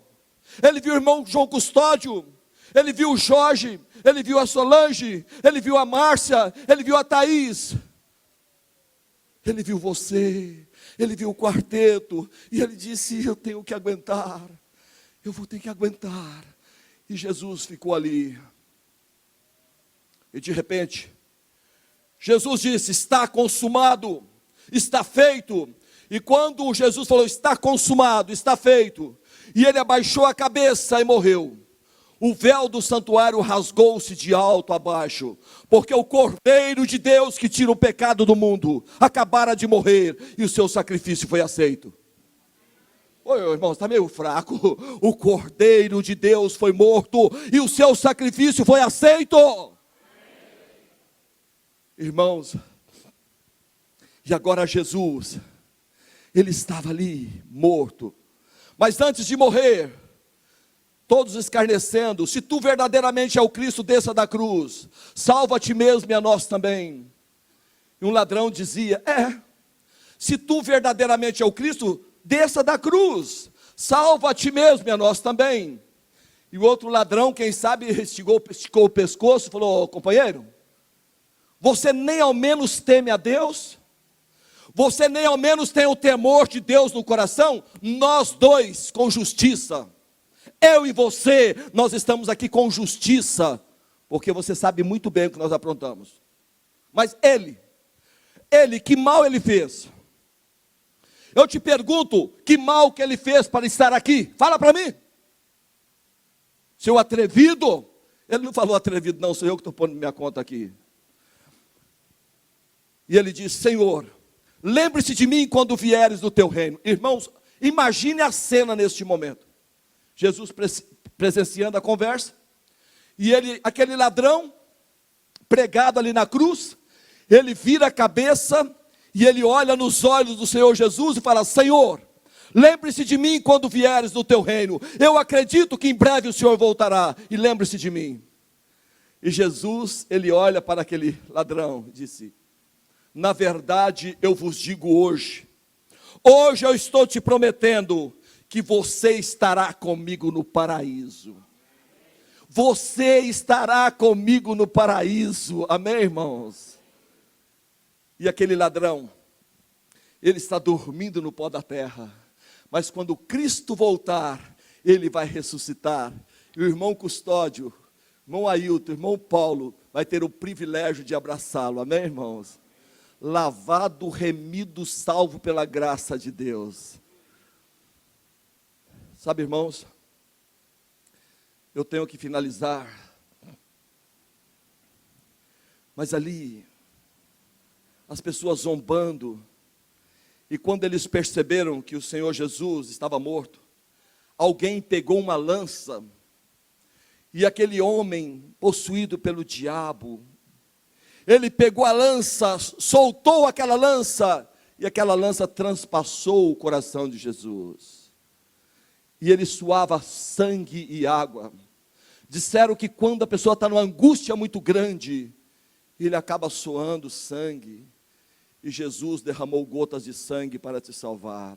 ele viu o irmão João Custódio, ele viu o Jorge, ele viu a Solange, ele viu a Márcia, ele viu a Thaís, ele viu você, ele viu o quarteto, e ele disse: eu tenho que aguentar, eu vou ter que aguentar. E Jesus ficou ali. E de repente, Jesus disse: está consumado, está feito. E quando Jesus falou: está consumado, está feito, e ele abaixou a cabeça e morreu, o véu do santuário rasgou-se de alto a baixo, porque o Cordeiro de Deus que tira o pecado do mundo acabara de morrer, e o seu sacrifício foi aceito. Oi, irmão, está meio fraco. O Cordeiro de Deus foi morto, e o seu sacrifício foi aceito. Irmãos, e agora Jesus, ele estava ali, morto, mas antes de morrer, todos escarnecendo: se tu verdadeiramente é o Cristo, desça da cruz, salva a ti mesmo e a nós também. E um ladrão dizia: se tu verdadeiramente é o Cristo, desça da cruz, salva a ti mesmo e a nós também. E o outro ladrão, quem sabe, esticou o pescoço e falou: companheiro, você nem ao menos teme a Deus? Você nem ao menos tem o temor de Deus no coração? Nós dois, com justiça, eu e você, nós estamos aqui com justiça, porque você sabe muito bem o que nós aprontamos. Mas ele, que mal ele fez? Eu te pergunto, que mal que ele fez para estar aqui? Fala para mim. Seu atrevido, ele não falou atrevido não, sou eu que estou pondo minha conta aqui. E ele diz: Senhor, lembre-se de mim quando vieres do teu reino. Irmãos, imagine a cena neste momento. Jesus presenciando a conversa, e ele, aquele ladrão, pregado ali na cruz, ele vira a cabeça, e ele olha nos olhos do Senhor Jesus e fala: Senhor, lembre-se de mim quando vieres do teu reino. Eu acredito que em breve o Senhor voltará, e lembre-se de mim. E Jesus, ele olha para aquele ladrão e disse: na verdade eu vos digo hoje eu estou te prometendo que você estará comigo no paraíso. Você estará comigo no paraíso. Amém, irmãos? E aquele ladrão, ele está dormindo no pó da terra, mas quando Cristo voltar, ele vai ressuscitar. E o irmão Custódio, irmão Ailton, irmão Paulo, vai ter o privilégio de abraçá-lo. Amém, irmãos? Lavado, remido, salvo pela graça de Deus. Sabe, irmãos, eu tenho que finalizar, mas ali, as pessoas zombando, e quando eles perceberam que o Senhor Jesus estava morto, alguém pegou uma lança, e aquele homem possuído pelo diabo, ele pegou a lança, soltou aquela lança, e aquela lança transpassou o coração de Jesus, e ele suava sangue e água. Disseram que quando a pessoa está numa angústia muito grande, ele acaba suando sangue, e Jesus derramou gotas de sangue para te salvar.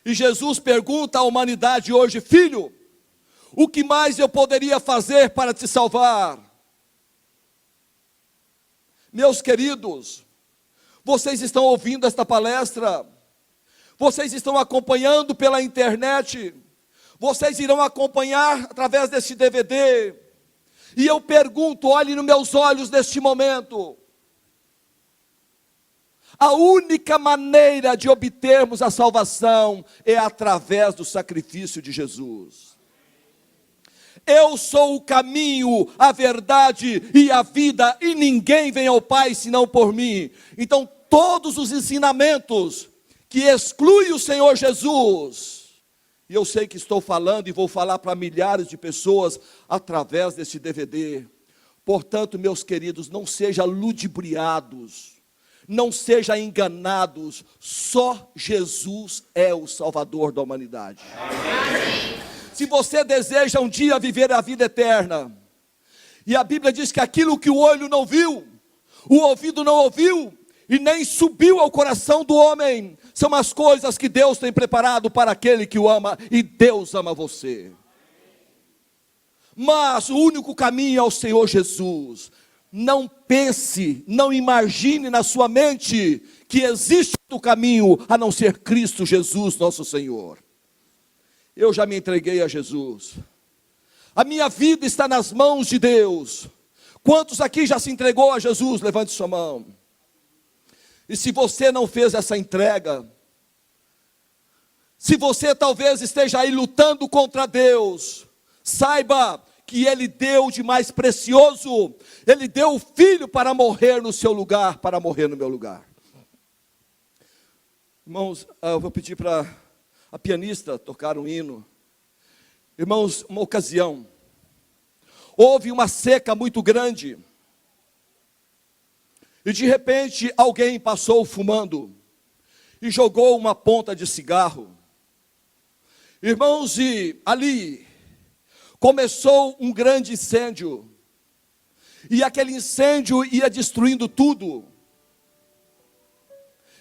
E Jesus pergunta à humanidade hoje: filho, o que mais eu poderia fazer para te salvar? Meus queridos, vocês estão ouvindo esta palestra, vocês estão acompanhando pela internet, vocês irão acompanhar através deste DVD, e eu pergunto, olhe nos meus olhos neste momento, a única maneira de obtermos a salvação é através do sacrifício de Jesus. Eu sou o caminho, a verdade e a vida, e ninguém vem ao Pai senão por mim. Então todos os ensinamentos que excluem o Senhor Jesus, e eu sei que estou falando e vou falar para milhares de pessoas através desse DVD. Portanto, meus queridos, não sejam ludibriados, não sejam enganados, só Jesus é o Salvador da humanidade. Amém. Se você deseja um dia viver a vida eterna, e a Bíblia diz que aquilo que o olho não viu, o ouvido não ouviu, e nem subiu ao coração do homem, são as coisas que Deus tem preparado para aquele que o ama, e Deus ama você. Mas o único caminho é o Senhor Jesus. Não pense, não imagine na sua mente que existe outro caminho a não ser Cristo Jesus, nosso Senhor. Eu já me entreguei a Jesus. A minha vida está nas mãos de Deus. Quantos aqui já se entregou a Jesus? Levante sua mão. E se você não fez essa entrega, se você talvez esteja aí lutando contra Deus, saiba que Ele deu de mais precioso, Ele deu o Filho para morrer no seu lugar, para morrer no meu lugar. Irmãos, eu vou pedir para a pianista tocar um hino. Irmãos, uma ocasião, houve uma seca muito grande, e de repente alguém passou fumando, e jogou uma ponta de cigarro. Irmãos, e ali começou um grande incêndio, e aquele incêndio ia destruindo tudo,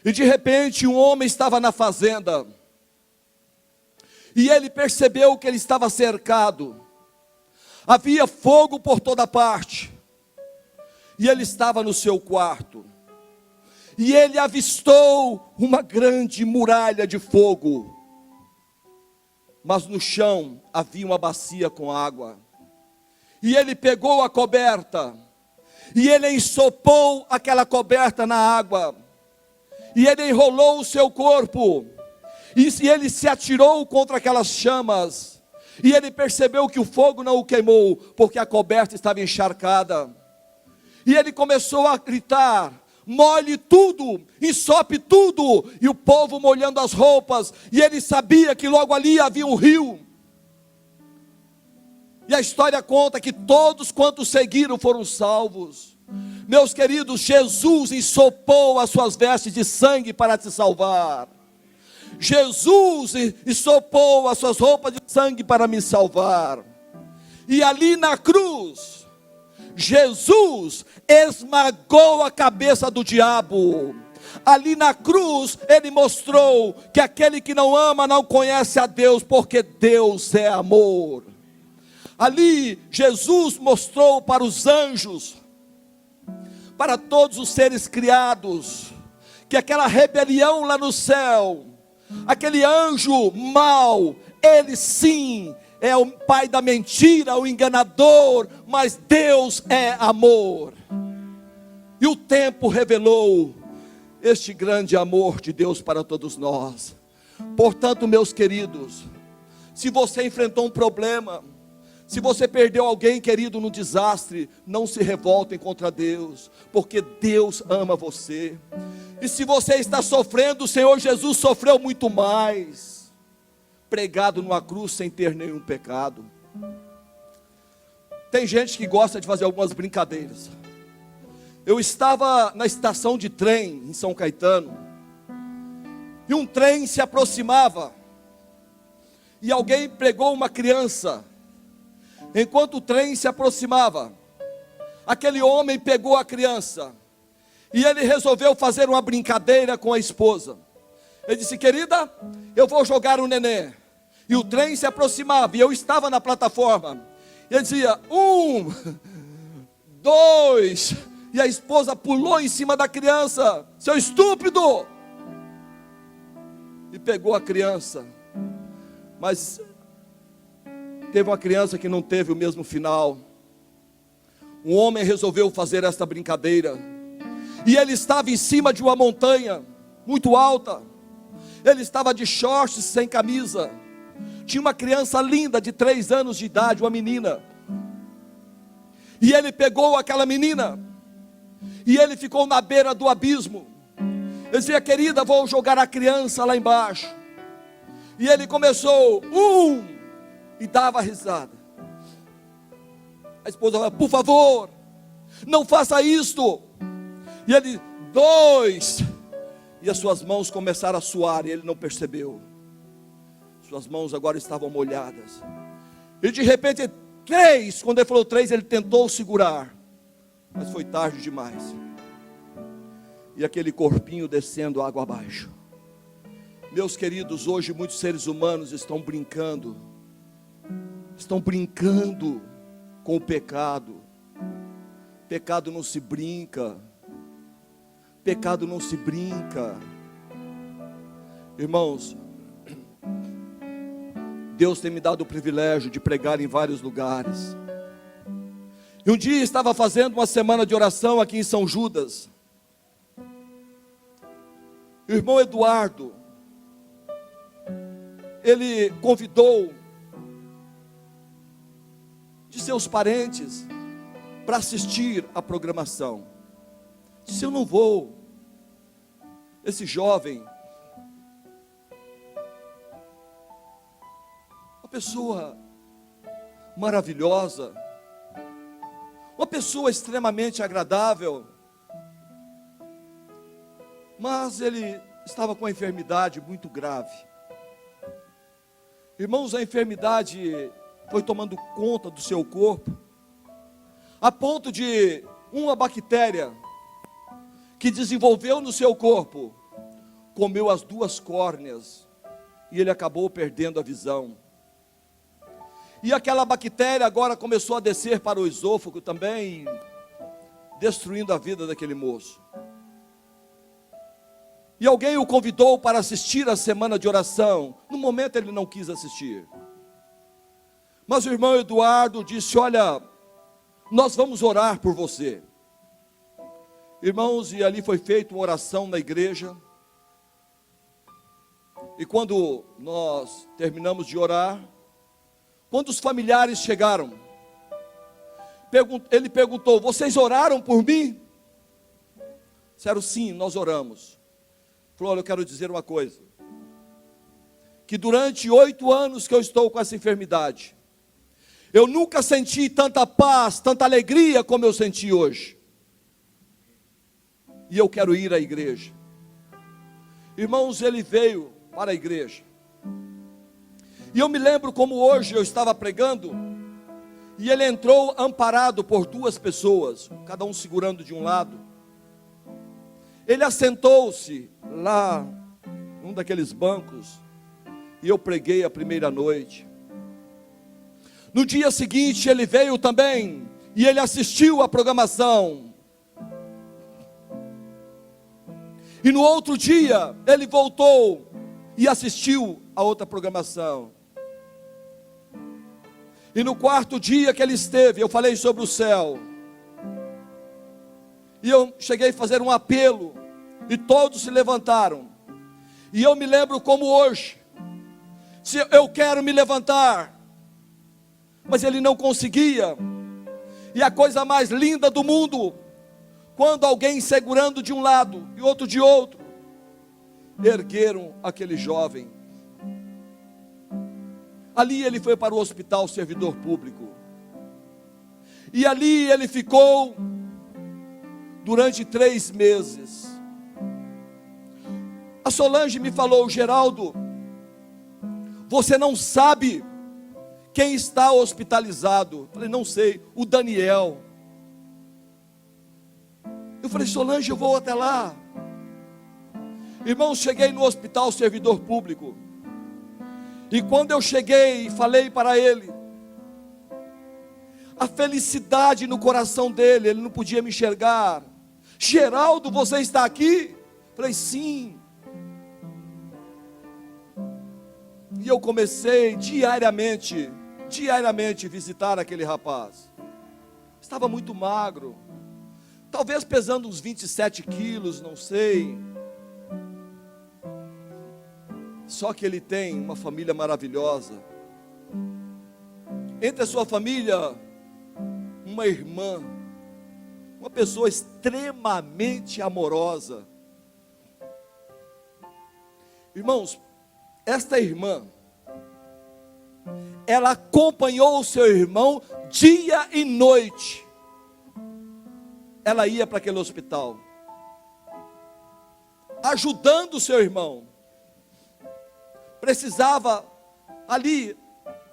e de repente um homem estava na fazenda, e ele percebeu que ele estava cercado, havia fogo por toda parte, e ele estava no seu quarto, e ele avistou uma grande muralha de fogo, mas no chão havia uma bacia com água, e ele pegou a coberta, e ele ensopou aquela coberta na água, e ele enrolou o seu corpo, e ele se atirou contra aquelas chamas, e ele percebeu que o fogo não o queimou, porque a coberta estava encharcada, e ele começou a gritar: molhe tudo, ensope tudo, e o povo molhando as roupas, e ele sabia que logo ali havia um rio, e a história conta que todos quantos seguiram foram salvos. Meus queridos, Jesus ensopou as suas vestes de sangue para te salvar. Jesus ensopou as suas roupas de sangue para me salvar. E ali na cruz, Jesus esmagou a cabeça do diabo. Ali na cruz, Ele mostrou que aquele que não ama não conhece a Deus, porque Deus é amor. Ali, Jesus mostrou para os anjos, para todos os seres criados, que aquela rebelião lá no céu, aquele anjo mau, ele sim é o pai da mentira, o enganador, mas Deus é amor. E o tempo revelou este grande amor de Deus para todos nós. Portanto, meus queridos, se você enfrentou um problema, se você perdeu alguém querido no desastre, não se revoltem contra Deus, porque Deus ama você. E se você está sofrendo, o Senhor Jesus sofreu muito mais, pregado numa cruz sem ter nenhum pecado. Tem gente que gosta de fazer algumas brincadeiras. Eu estava na estação de trem em São Caetano, e um trem se aproximava, e alguém pregou uma criança. Enquanto o trem se aproximava, aquele homem pegou a criança, e ele resolveu fazer uma brincadeira com a esposa. Ele disse: querida, eu vou jogar o neném. E o trem se aproximava, e eu estava na plataforma. E ele dizia: 1, 2, E a esposa pulou em cima da criança, seu estúpido! E pegou a criança. Mas teve uma criança que não teve o mesmo final. Um homem resolveu fazer esta brincadeira. E ele estava em cima de uma montanha muito alta. Ele estava de shorts, sem camisa. Tinha uma criança linda de 3 anos de idade, uma menina. E ele pegou aquela menina. E ele ficou na beira do abismo. Ele dizia: querida, vou jogar a criança lá embaixo. E ele começou, e dava risada. A esposa falou: por favor, não faça isto. E ele, 2. E as suas mãos começaram a suar, e ele não percebeu. Suas mãos agora estavam molhadas. E de repente, 3. Quando ele falou 3, ele tentou segurar. Mas foi tarde demais. E aquele corpinho descendo água abaixo. Meus queridos, hoje muitos seres humanos estão brincando. Estão brincando com o pecado. Pecado não se brinca. Pecado não se brinca. Irmãos, Deus tem me dado o privilégio de pregar em vários lugares. E um dia estava fazendo uma semana de oração aqui em São Judas. O irmão Eduardo, ele convidou de seus parentes para assistir a programação. Disse: eu não vou. Esse jovem, uma pessoa maravilhosa, uma pessoa extremamente agradável, mas ele estava com uma enfermidade muito grave. Irmãos, a enfermidade foi tomando conta do seu corpo, a ponto de uma bactéria que desenvolveu no seu corpo comeu as 2 córneas, e ele acabou perdendo a visão. E aquela bactéria agora começou a descer para o esôfago também, destruindo a vida daquele moço. E alguém o convidou para assistir a semana de oração. No momento ele não quis assistir. Mas o irmão Eduardo disse: olha, nós vamos orar por você. Irmãos, e ali foi feita uma oração na igreja. E quando nós terminamos de orar, quando os familiares chegaram, ele perguntou: vocês oraram por mim? Disseram: sim, nós oramos. Falou: olha, eu quero dizer uma coisa, que durante 8 anos que eu estou com essa enfermidade, eu nunca senti tanta paz, tanta alegria como eu senti hoje. E eu quero ir à igreja. Irmãos, ele veio para a igreja. E eu me lembro como hoje eu estava pregando, e ele entrou amparado por 2 pessoas, cada um segurando de um lado. Ele assentou-se lá, num daqueles bancos, e eu preguei a primeira noite. No dia seguinte ele veio também, e ele assistiu à programação. E no outro dia ele voltou e assistiu a outra programação. E no 4º dia que ele esteve, eu falei sobre o céu. E eu cheguei a fazer um apelo, e todos se levantaram. E eu me lembro como hoje, se eu quero me levantar, mas ele não conseguia. E a coisa mais linda do mundo, quando alguém segurando de um lado e outro de outro, ergueram aquele jovem. Ali ele foi para o hospital servidor público. E ali ele ficou durante 3 meses. A Solange me falou: Geraldo, você não sabe quem está hospitalizado. Eu falei: não sei, o Daniel. Eu falei: Solange, eu vou até lá. Irmãos, cheguei no hospital servidor público. E quando eu cheguei e falei para ele, a felicidade no coração dele, ele não podia me enxergar. Geraldo, você está aqui? Falei, sim. E eu comecei diariamente visitar aquele rapaz. Estava muito magro, talvez pesando uns 27 quilos, não sei. Só que ele tem uma família maravilhosa. Entre a sua família, uma irmã, uma pessoa extremamente amorosa. Irmãos, esta irmã, ela acompanhou o seu irmão dia e noite. Ela ia para aquele hospital, ajudando o seu irmão. Precisava ali,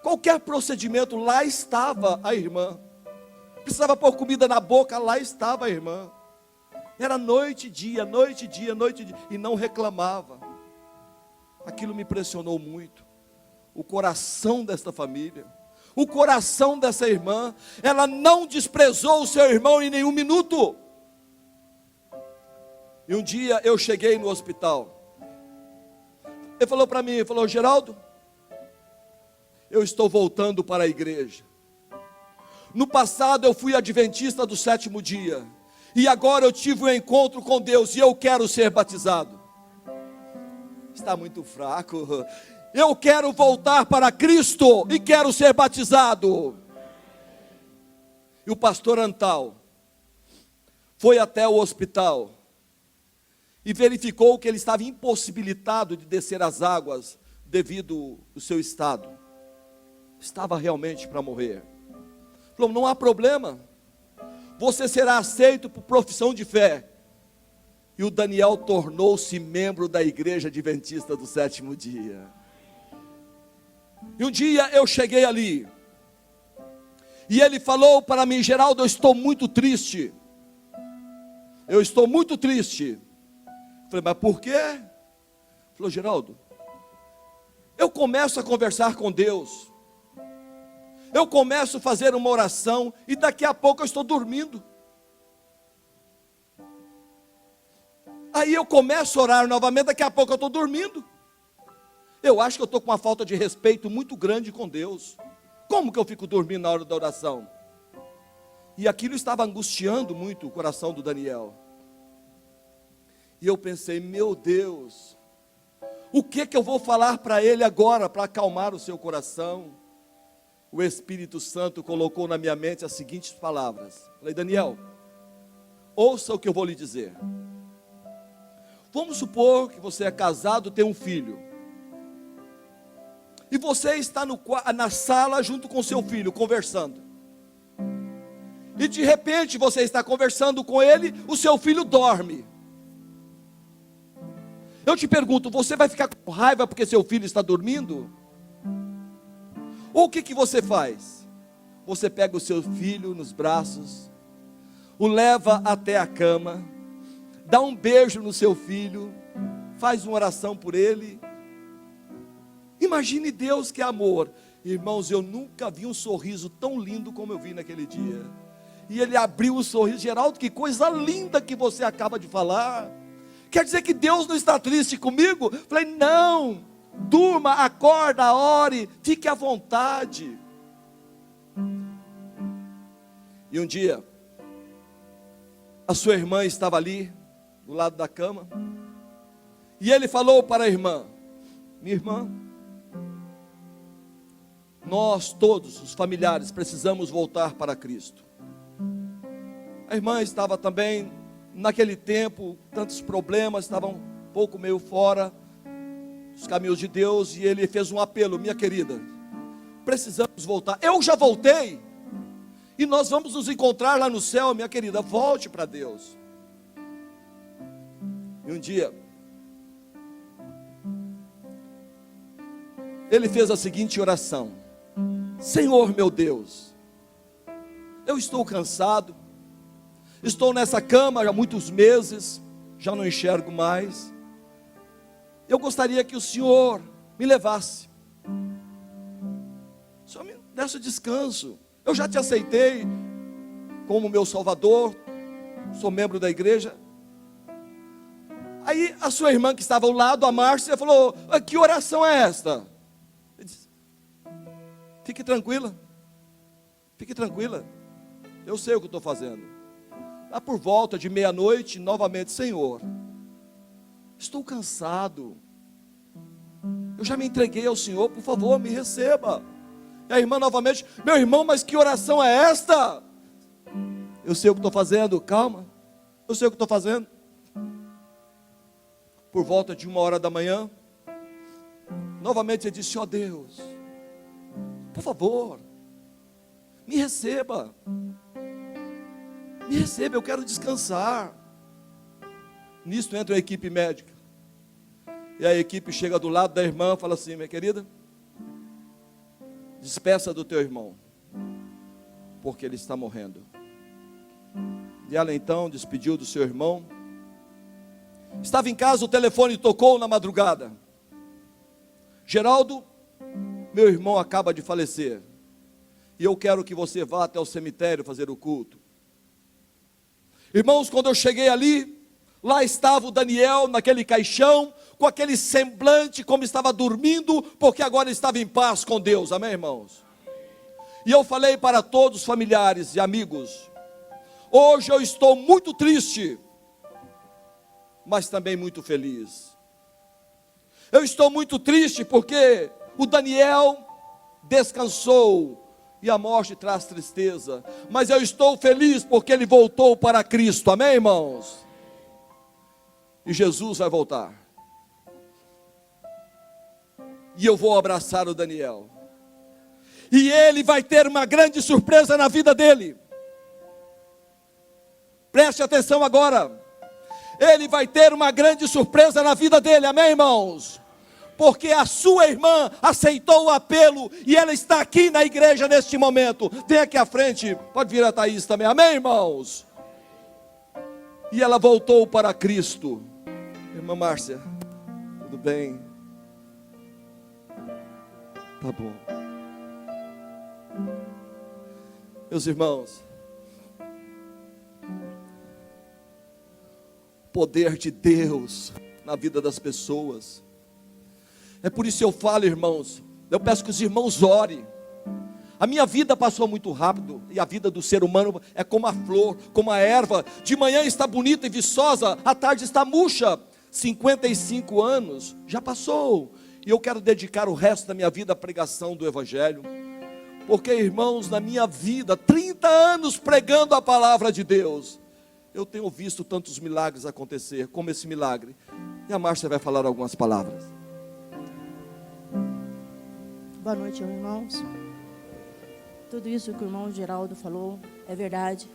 qualquer procedimento, lá estava a irmã. Precisava pôr comida na boca, lá estava a irmã. Era noite e dia, noite e dia, noite e dia, e não reclamava. Aquilo me impressionou muito. O coração desta família, o coração dessa irmã. Ela não desprezou o seu irmão em nenhum minuto. E um dia eu cheguei no hospital. Ele falou para mim, Geraldo, eu estou voltando para a igreja. No passado eu fui adventista do 7º dia, e agora eu tive um encontro com Deus, e eu quero ser batizado. Está muito fraco. Eu quero voltar para Cristo, e quero ser batizado. E o pastor Antal foi até o hospital, e verificou que ele estava impossibilitado de descer as águas, devido ao seu estado. Estava realmente para morrer. Falou, não há problema, você será aceito por profissão de fé. E o Daniel tornou-se membro da igreja adventista do 7º dia. E um dia eu cheguei ali, e ele falou para mim, Geraldo, eu estou muito triste. Eu estou muito triste. Falei, mas por quê? Ele falou, Geraldo, eu começo a conversar com Deus, eu começo a fazer uma oração, e daqui a pouco eu estou dormindo. Aí eu começo a orar novamente, daqui a pouco eu estou dormindo. Eu acho que eu estou com uma falta de respeito muito grande com Deus. Como que eu fico dormindo na hora da oração? E aquilo estava angustiando muito o coração do Daniel. E eu pensei, meu Deus, o que eu vou falar para ele agora, para acalmar o seu coração? O Espírito Santo colocou na minha mente as seguintes palavras. Falei, Daniel, ouça o que eu vou lhe dizer. Vamos supor que você é casado, tem um filho, e você está na sala junto com seu filho, conversando. E de repente você está conversando com ele, o seu filho dorme. Eu te pergunto, você vai ficar com raiva porque seu filho está dormindo? Ou o que você faz? Você pega o seu filho nos braços, o leva até a cama, dá um beijo no seu filho, faz uma oração por ele. Imagine Deus que é amor. Irmãos, eu nunca vi um sorriso tão lindo como eu vi naquele dia. E ele abriu o sorriso, Geraldo, que coisa linda que você acaba de falar. Quer dizer que Deus não está triste comigo? Falei, não, durma, acorda, ore, fique à vontade. E um dia, a sua irmã estava ali, do lado da cama, e ele falou para a irmã, minha irmã, nós todos, os familiares, precisamos voltar para Cristo. A irmã estava também, naquele tempo, tantos problemas, estava um pouco meio fora dos caminhos de Deus, e ele fez um apelo, minha querida, precisamos voltar. Eu já voltei, e nós vamos nos encontrar lá no céu, minha querida, volte para Deus. E um dia, ele fez a seguinte oração, Senhor meu Deus, eu estou cansado, estou nessa cama há muitos meses, já não enxergo mais, eu gostaria que o Senhor me levasse, o Senhor me desse descanso, Eu já te aceitei como meu Salvador, sou membro da igreja. Aí a sua irmã que estava ao lado, a Márcia, falou: que oração é esta? Eu disse: fique tranquila, eu sei o que estou fazendo. Lá por volta de meia-noite, novamente: Senhor, estou cansado, eu já me entreguei ao Senhor, por favor, me receba. E a irmã novamente: meu irmão, mas que oração é esta? Eu sei o que estou fazendo, calma, eu sei o que estou fazendo. Por volta de 1h da manhã, novamente ele disse: ó Deus, por favor, me receba, eu quero descansar. Nisso entra a equipe médica, e a equipe chega do lado da irmã e fala assim: minha querida, despeça do teu irmão, porque ele está morrendo. E ela então despediu do seu irmão. Estava em casa, o telefone tocou na madrugada: Geraldo, meu irmão acaba de falecer, e eu quero que você vá até o cemitério fazer o culto. Irmãos, quando eu cheguei ali, lá estava o Daniel naquele caixão, com aquele semblante como estava dormindo, porque agora estava em paz com Deus, amém, irmãos? E eu falei para todos os familiares e amigos: hoje eu estou muito triste, mas também muito feliz. Eu estou muito triste porque o Daniel descansou e a morte traz tristeza, mas eu estou feliz porque ele voltou para Cristo, amém, irmãos? E Jesus vai voltar, e eu vou abraçar o Daniel, e ele vai ter uma grande surpresa na vida dele. Preste atenção agora. Ele vai ter uma grande surpresa na vida dele, amém, irmãos? Porque a sua irmã aceitou o apelo, e ela está aqui na igreja neste momento. Vem aqui à frente, pode vir a Thaís também, amém, irmãos? E ela voltou para Cristo. Irmã Márcia, tudo bem? Tá bom. Meus irmãos, poder de Deus na vida das pessoas. É por isso que eu falo, irmãos, eu peço que os irmãos orem. A minha vida passou muito rápido, e a vida do ser humano é como a flor, como a erva. De manhã está bonita e viçosa, à tarde está murcha. 55 anos já passou, e eu quero dedicar o resto da minha vida à pregação do Evangelho. Porque, irmãos, na minha vida, 30 anos pregando a palavra de Deus, eu tenho visto tantos milagres acontecer, como esse milagre. E a Márcia vai falar algumas palavras. Boa noite, irmãos. Tudo isso que o irmão Geraldo falou é verdade.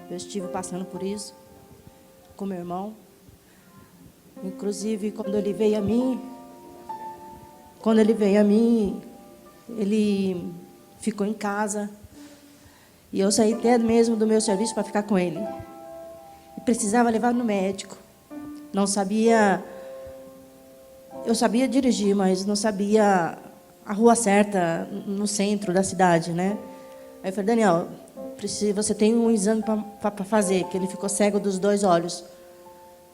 Eu estive passando por isso com meu irmão. Inclusive, quando ele veio a mim, ele ficou em casa. E eu saí até mesmo do meu serviço para ficar com ele. E precisava levar no médico. Não sabia... Eu sabia dirigir, mas não sabia a rua certa no centro da cidade, né? Aí eu falei: Daniel, você tem um exame para fazer, que ele ficou cego dos 2 olhos.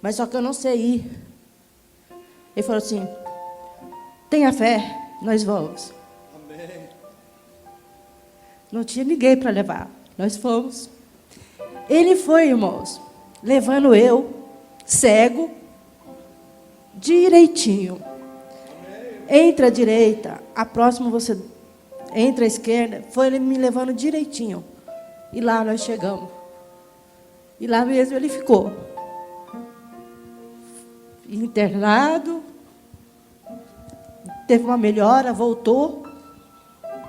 Mas só que eu não sei ir. Ele falou assim: tenha fé, nós vamos. Amém. Não tinha ninguém para levar. Nós fomos. Ele foi, irmãos, levando eu, cego, direitinho. Entra à direita, a próxima você entra à esquerda. Foi ele me levando direitinho. E lá nós chegamos. E lá mesmo ele ficou. Internado. Teve uma melhora, voltou.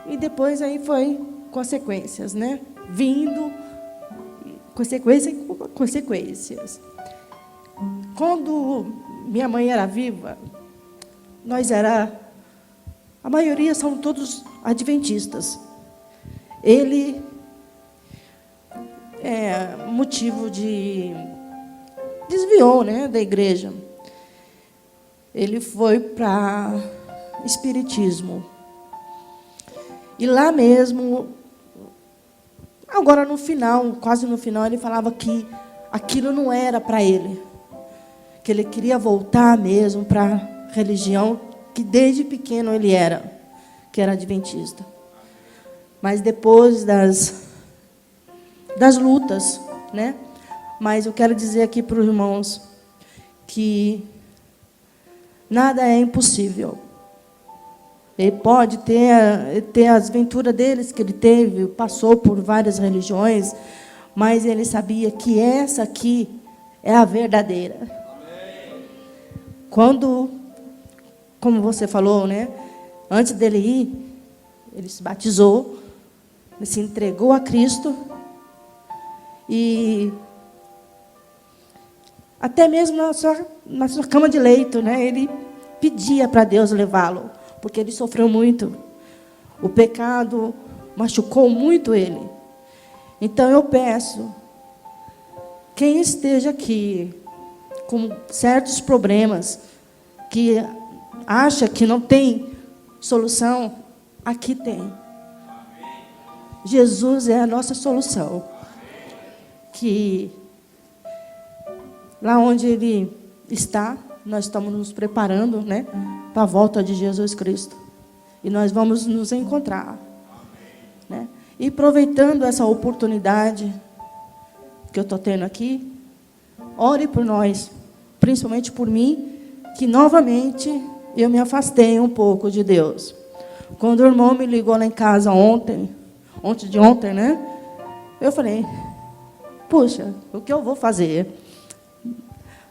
E depois aí foi consequências, né? Vindo, consequências. Quando minha mãe era viva, a maioria são todos adventistas. Ele é motivo de desviou, né, da igreja. Ele foi para espiritismo. E lá mesmo Agora, no final, quase no final, ele falava que aquilo não era para ele. Que ele queria voltar mesmo para a religião que desde pequeno ele era, que era adventista. Mas depois das lutas, né? Mas eu quero dizer aqui para os irmãos que nada é impossível. Ele pode ter as aventuras deles que ele teve, passou por várias religiões, mas ele sabia que essa aqui é a verdadeira. Quando, como você falou, né? Antes dele ir, ele se batizou, ele se entregou a Cristo e até mesmo na sua cama de leito, né? Ele pedia para Deus levá-lo, porque ele sofreu muito. O pecado machucou muito ele. Então eu peço, quem esteja aqui com certos problemas, que acha que não tem solução, aqui tem. Jesus é a nossa solução. Que lá onde Ele está, nós estamos nos preparando, né, para a volta de Jesus Cristo. E nós vamos nos encontrar. Né? E aproveitando essa oportunidade que eu estou tendo aqui, ore por nós, principalmente por mim, que novamente eu me afastei um pouco de Deus. Quando o irmão me ligou lá em casa ontem de ontem, né? Eu falei, puxa, o que eu vou fazer?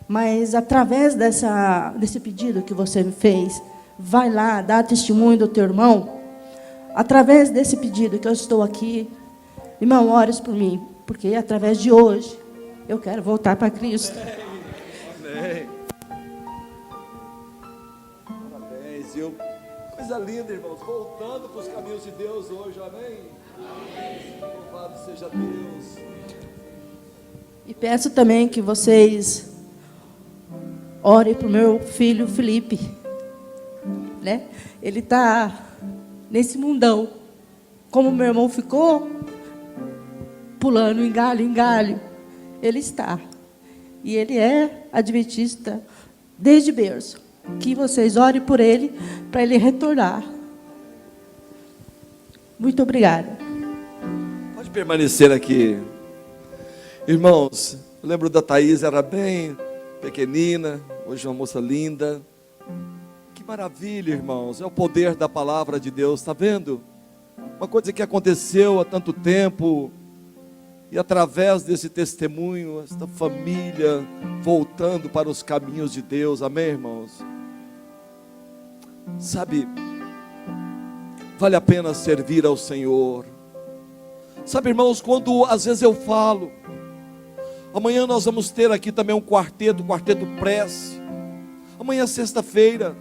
Mas através desse pedido que você me fez, vai lá, dá testemunho do teu irmão. Através desse pedido que eu estou aqui, irmão, ores por mim, porque através de hoje eu quero voltar para Cristo. Amém. Parabéns. Coisa linda, irmãos. Voltando para os caminhos de Deus hoje. Amém. Amém. Louvado seja Deus. E peço também que vocês orem para o meu filho Felipe. Né? Ele está nesse mundão. Como meu irmão ficou pulando em galho, ele está. E ele é adventista desde berço. Que vocês orem por ele, para ele retornar. Muito obrigada. Pode permanecer aqui. Irmãos, eu lembro da Thaís, era bem pequenina, hoje é uma moça linda. Que maravilha, irmãos, é o poder da palavra de Deus, está vendo? Uma coisa que aconteceu há tanto tempo, e através desse testemunho, esta família voltando para os caminhos de Deus, amém, irmãos? Sabe, vale a pena servir ao Senhor. Sabe, irmãos, quando às vezes eu falo, amanhã nós vamos ter aqui também um quarteto prece. Amanhã é sexta-feira.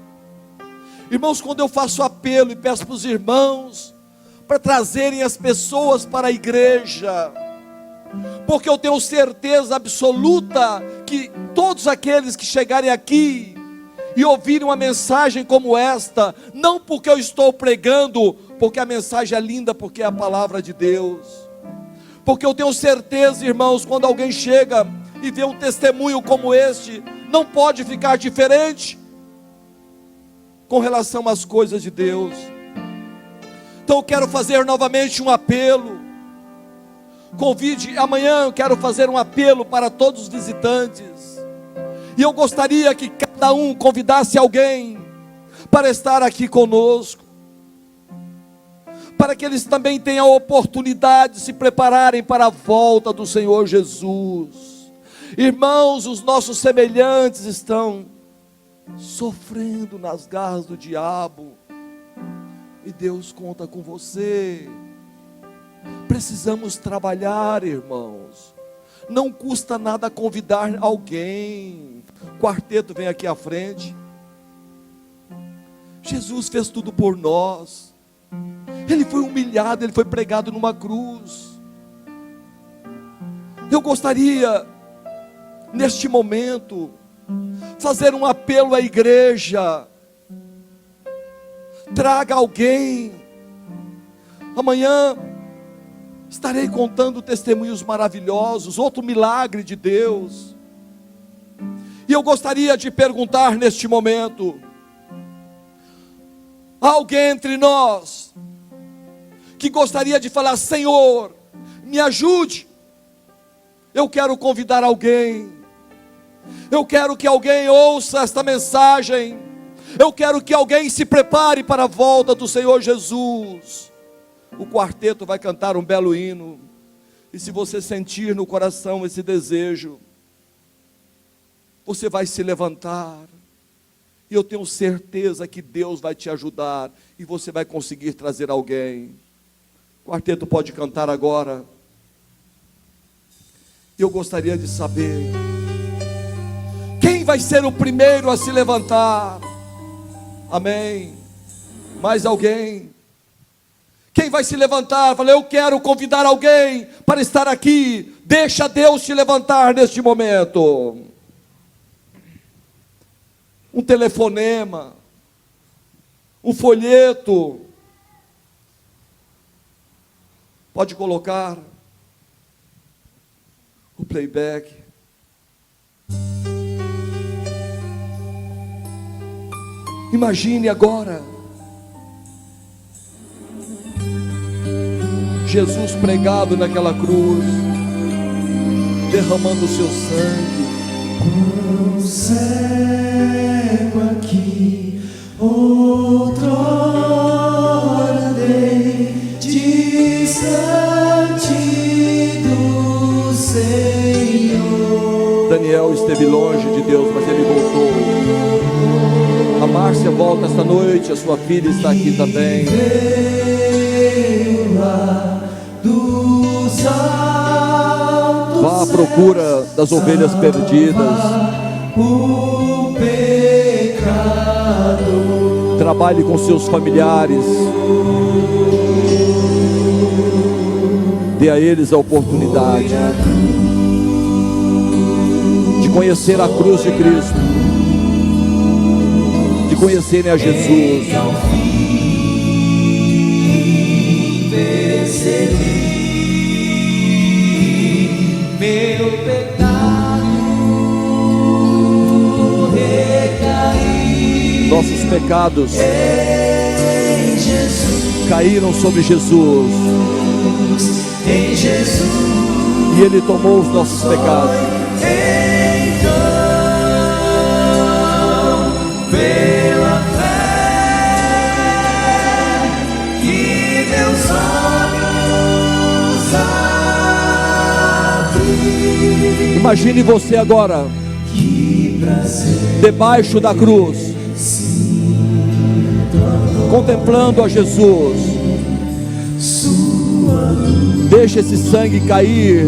Irmãos, quando eu faço apelo e peço para os irmãos para trazerem as pessoas para a igreja, porque eu tenho certeza absoluta que todos aqueles que chegarem aqui e ouvirem uma mensagem como esta, não porque eu estou pregando, porque a mensagem é linda, porque é a palavra de Deus, porque eu tenho certeza, irmãos, quando alguém chega e vê um testemunho como este, não pode ficar diferente com relação às coisas de Deus. Então eu quero fazer novamente um apelo. Amanhã eu quero fazer um apelo para todos os visitantes. E eu gostaria que cada um convidasse alguém para estar aqui conosco, para que eles também tenham a oportunidade de se prepararem para a volta do Senhor Jesus. Irmãos, os nossos semelhantes estão sofrendo nas garras do diabo, e Deus conta com você. Precisamos trabalhar, irmãos. Não custa nada convidar alguém. Quarteto, vem aqui à frente. Jesus fez tudo por nós. Ele foi humilhado, ele foi pregado numa cruz. Eu gostaria, neste momento, fazer um apelo à igreja. Traga alguém. Amanhã, Estarei contando testemunhos maravilhosos, outro milagre de Deus. E eu gostaria de perguntar neste momento: há alguém entre nós que gostaria de falar: Senhor, me ajude? Eu quero convidar alguém. Eu quero que alguém ouça esta mensagem. Eu quero que alguém se prepare para a volta do Senhor Jesus. O quarteto vai cantar um belo hino. E se você sentir no coração esse desejo, você vai se levantar. E eu tenho certeza que Deus vai te ajudar. E você vai conseguir trazer alguém. O quarteto pode cantar agora. Eu gostaria de saber: quem vai ser o primeiro a se levantar? Amém. Mais alguém? Quem vai se levantar? Fala: eu quero convidar alguém para estar aqui. Deixa Deus te levantar neste momento. Um telefonema, um folheto. Pode colocar o playback. Imagine agora Jesus pregado naquela cruz, derramando o seu sangue. Quão cego aqui, outrora andei, distante do Senhor. Daniel esteve longe de Deus, mas ele voltou. A Márcia volta esta noite, a sua filha está aqui também. Veio lá dos altos, vá à procura das ovelhas perdidas. O pecado. Trabalhe com seus familiares. Dê a eles a oportunidade de conhecer a cruz de Cristo, de conhecerem a Jesus. Meu pecado recaiu. Nossos pecados caíram sobre Jesus. Em Jesus. E Ele tomou os nossos pecados. Então, pela fé, que meus olhos abri. Imagine você agora, debaixo da cruz, contemplando a Jesus. Deixa esse sangue cair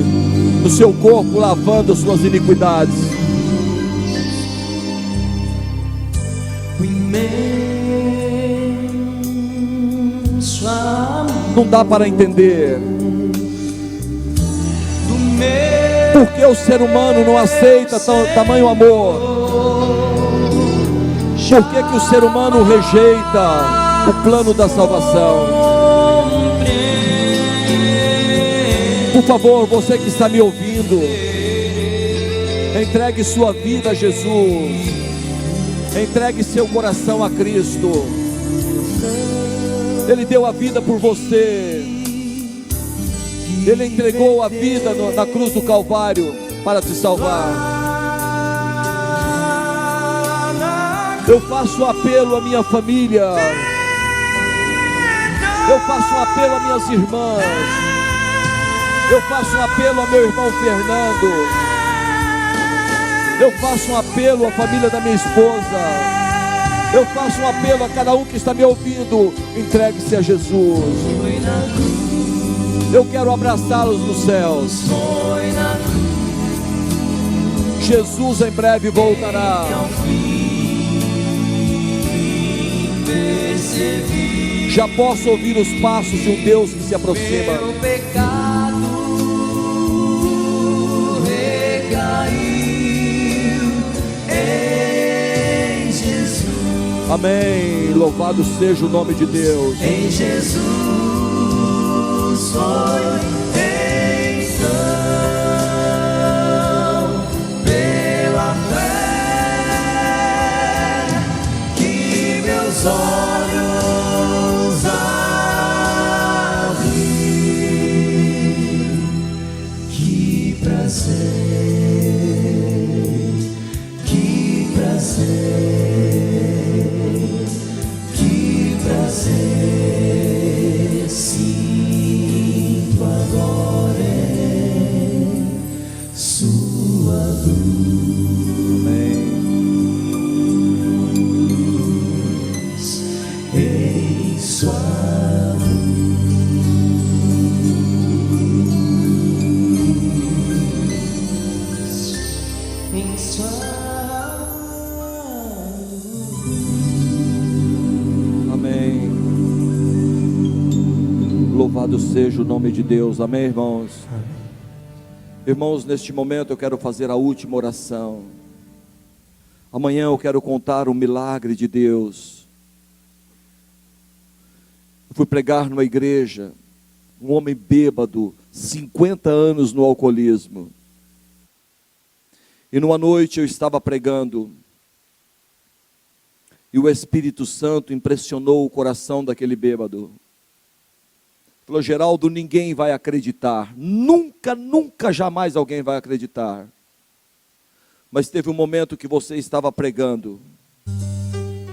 no seu corpo, lavando as suas iniquidades. Não dá para entender por que o ser humano não aceita tamanho amor. Por que o ser humano rejeita o plano da salvação? Por favor, você que está me ouvindo, entregue sua vida a Jesus. Entregue seu coração a Cristo. Ele deu a vida por você. Ele entregou a vida na cruz do Calvário para te salvar. Eu faço um apelo à minha família. Eu faço um apelo às minhas irmãs. Eu faço um apelo ao meu irmão Fernando. Eu faço um apelo à família da minha esposa. Eu faço um apelo a cada um que está me ouvindo. Entregue-se a Jesus. Eu quero abraçá-los nos céus. Jesus em breve voltará. Já posso ouvir os passos de um Deus que se aproxima. Meu pecado recaiu em Jesus. Amém. Louvado seja o nome de Deus. Em Jesus foi Louvado seja o nome de Deus, amém, irmãos? Irmãos, neste momento eu quero fazer a última oração. Amanhã eu quero contar o milagre de Deus. Eu fui pregar numa igreja, um homem bêbado, 50 anos no alcoolismo. E numa noite eu estava pregando, e o Espírito Santo impressionou o coração daquele bêbado. Falou: Geraldo, ninguém vai acreditar, nunca, jamais alguém vai acreditar. Mas teve um momento que você estava pregando.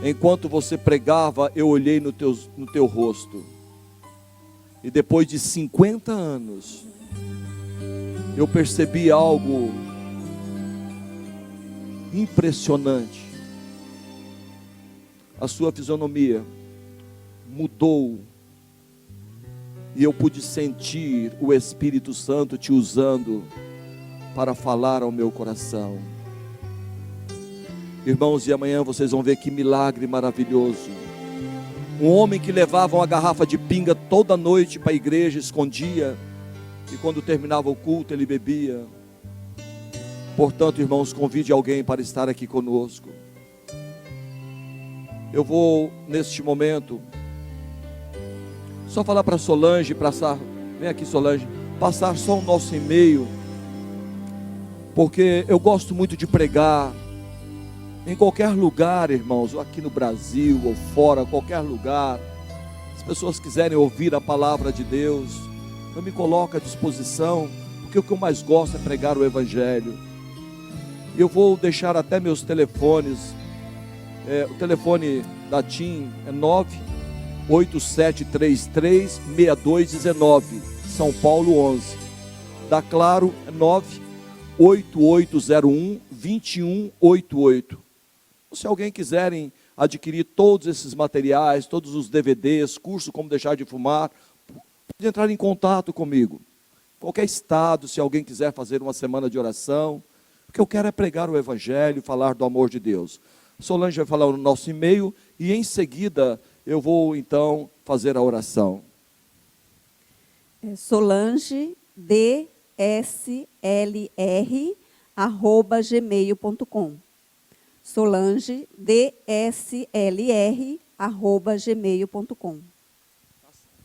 Enquanto você pregava, eu olhei no teu rosto. E depois de 50 anos, eu percebi algo impressionante. A sua fisionomia mudou. E eu pude sentir o Espírito Santo te usando para falar ao meu coração. Irmãos, e amanhã vocês vão ver que milagre maravilhoso. Um homem que levava uma garrafa de pinga toda noite para a igreja, escondia, e quando terminava o culto ele bebia. Portanto, irmãos, convide alguém para estar aqui conosco. Eu vou, neste momento, só falar para Solange, vem aqui Solange, passar só o nosso e-mail, porque eu gosto muito de pregar, em qualquer lugar, irmãos, aqui no Brasil ou fora, qualquer lugar, as pessoas quiserem ouvir a palavra de Deus, eu me coloco à disposição, porque o que eu mais gosto é pregar o Evangelho. Eu vou deixar até meus telefones, o telefone da TIM é 987336219, São Paulo 11, da Claro é 988012188. Se alguém quiserem adquirir todos esses materiais, todos os DVDs, curso Como Deixar de Fumar, pode entrar em contato comigo. Qualquer estado, se alguém quiser fazer uma semana de oração, o que eu quero é pregar o Evangelho, falar do amor de Deus. Solange vai falar o nosso e-mail e em seguida eu vou então fazer a oração. solangeDSLR@gmail.com. solangeDSLR@gmail.com.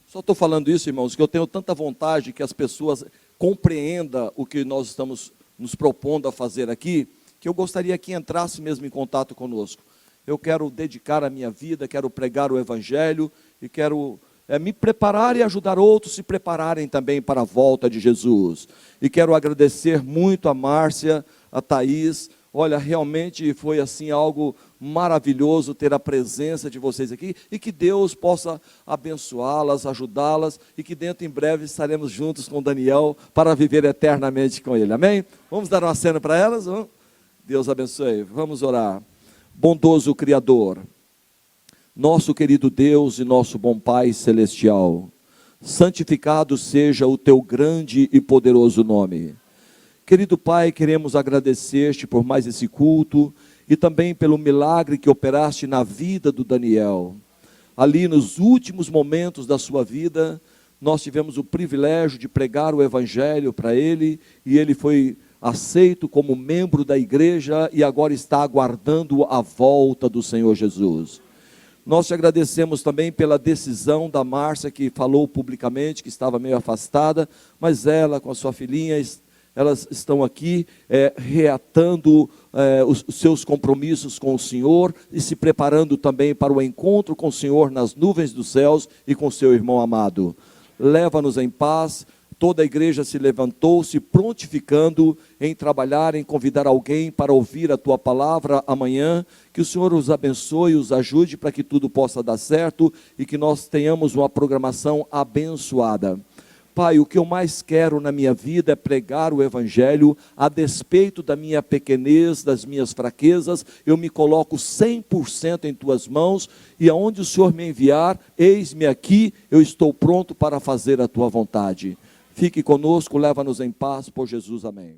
Só estou falando isso, irmãos, que eu tenho tanta vontade que as pessoas compreendam o que nós estamos nos propondo a fazer aqui, que eu gostaria que entrasse mesmo em contato conosco. Eu quero dedicar a minha vida, quero pregar o Evangelho e quero me preparar e ajudar outros a se prepararem também para a volta de Jesus. E quero agradecer muito a Márcia, a Thaís. Olha, realmente foi assim algo maravilhoso ter a presença de vocês aqui e que Deus possa abençoá-las, ajudá-las e que dentro em breve estaremos juntos com Daniel para viver eternamente com ele. Amém? Vamos dar uma cena para elas? Deus abençoe. Vamos orar. Bondoso Criador, nosso querido Deus e nosso bom Pai Celestial, santificado seja o teu grande e poderoso nome. Querido Pai, queremos agradecer-te por mais esse culto e também pelo milagre que operaste na vida do Daniel. Ali nos últimos momentos da sua vida, nós tivemos o privilégio de pregar o Evangelho para ele e ele foi aceito como membro da igreja e agora está aguardando a volta do Senhor Jesus. Nós te agradecemos também pela decisão da Márcia, que falou publicamente que estava meio afastada, mas ela com a sua filhinha, elas estão aqui reatando os seus compromissos com o Senhor e se preparando também para o encontro com o Senhor nas nuvens dos céus e com seu irmão amado. Leva-nos em paz. Toda a igreja se levantou, se prontificando em trabalhar, em convidar alguém para ouvir a tua palavra amanhã. Que o Senhor os abençoe, os ajude para que tudo possa dar certo e que nós tenhamos uma programação abençoada. Pai, o que eu mais quero na minha vida é pregar o Evangelho, a despeito da minha pequenez, das minhas fraquezas, eu me coloco 100% em tuas mãos, e aonde o Senhor me enviar, eis-me aqui, eu estou pronto para fazer a tua vontade. Fique conosco, leva-nos em paz, por Jesus, amém.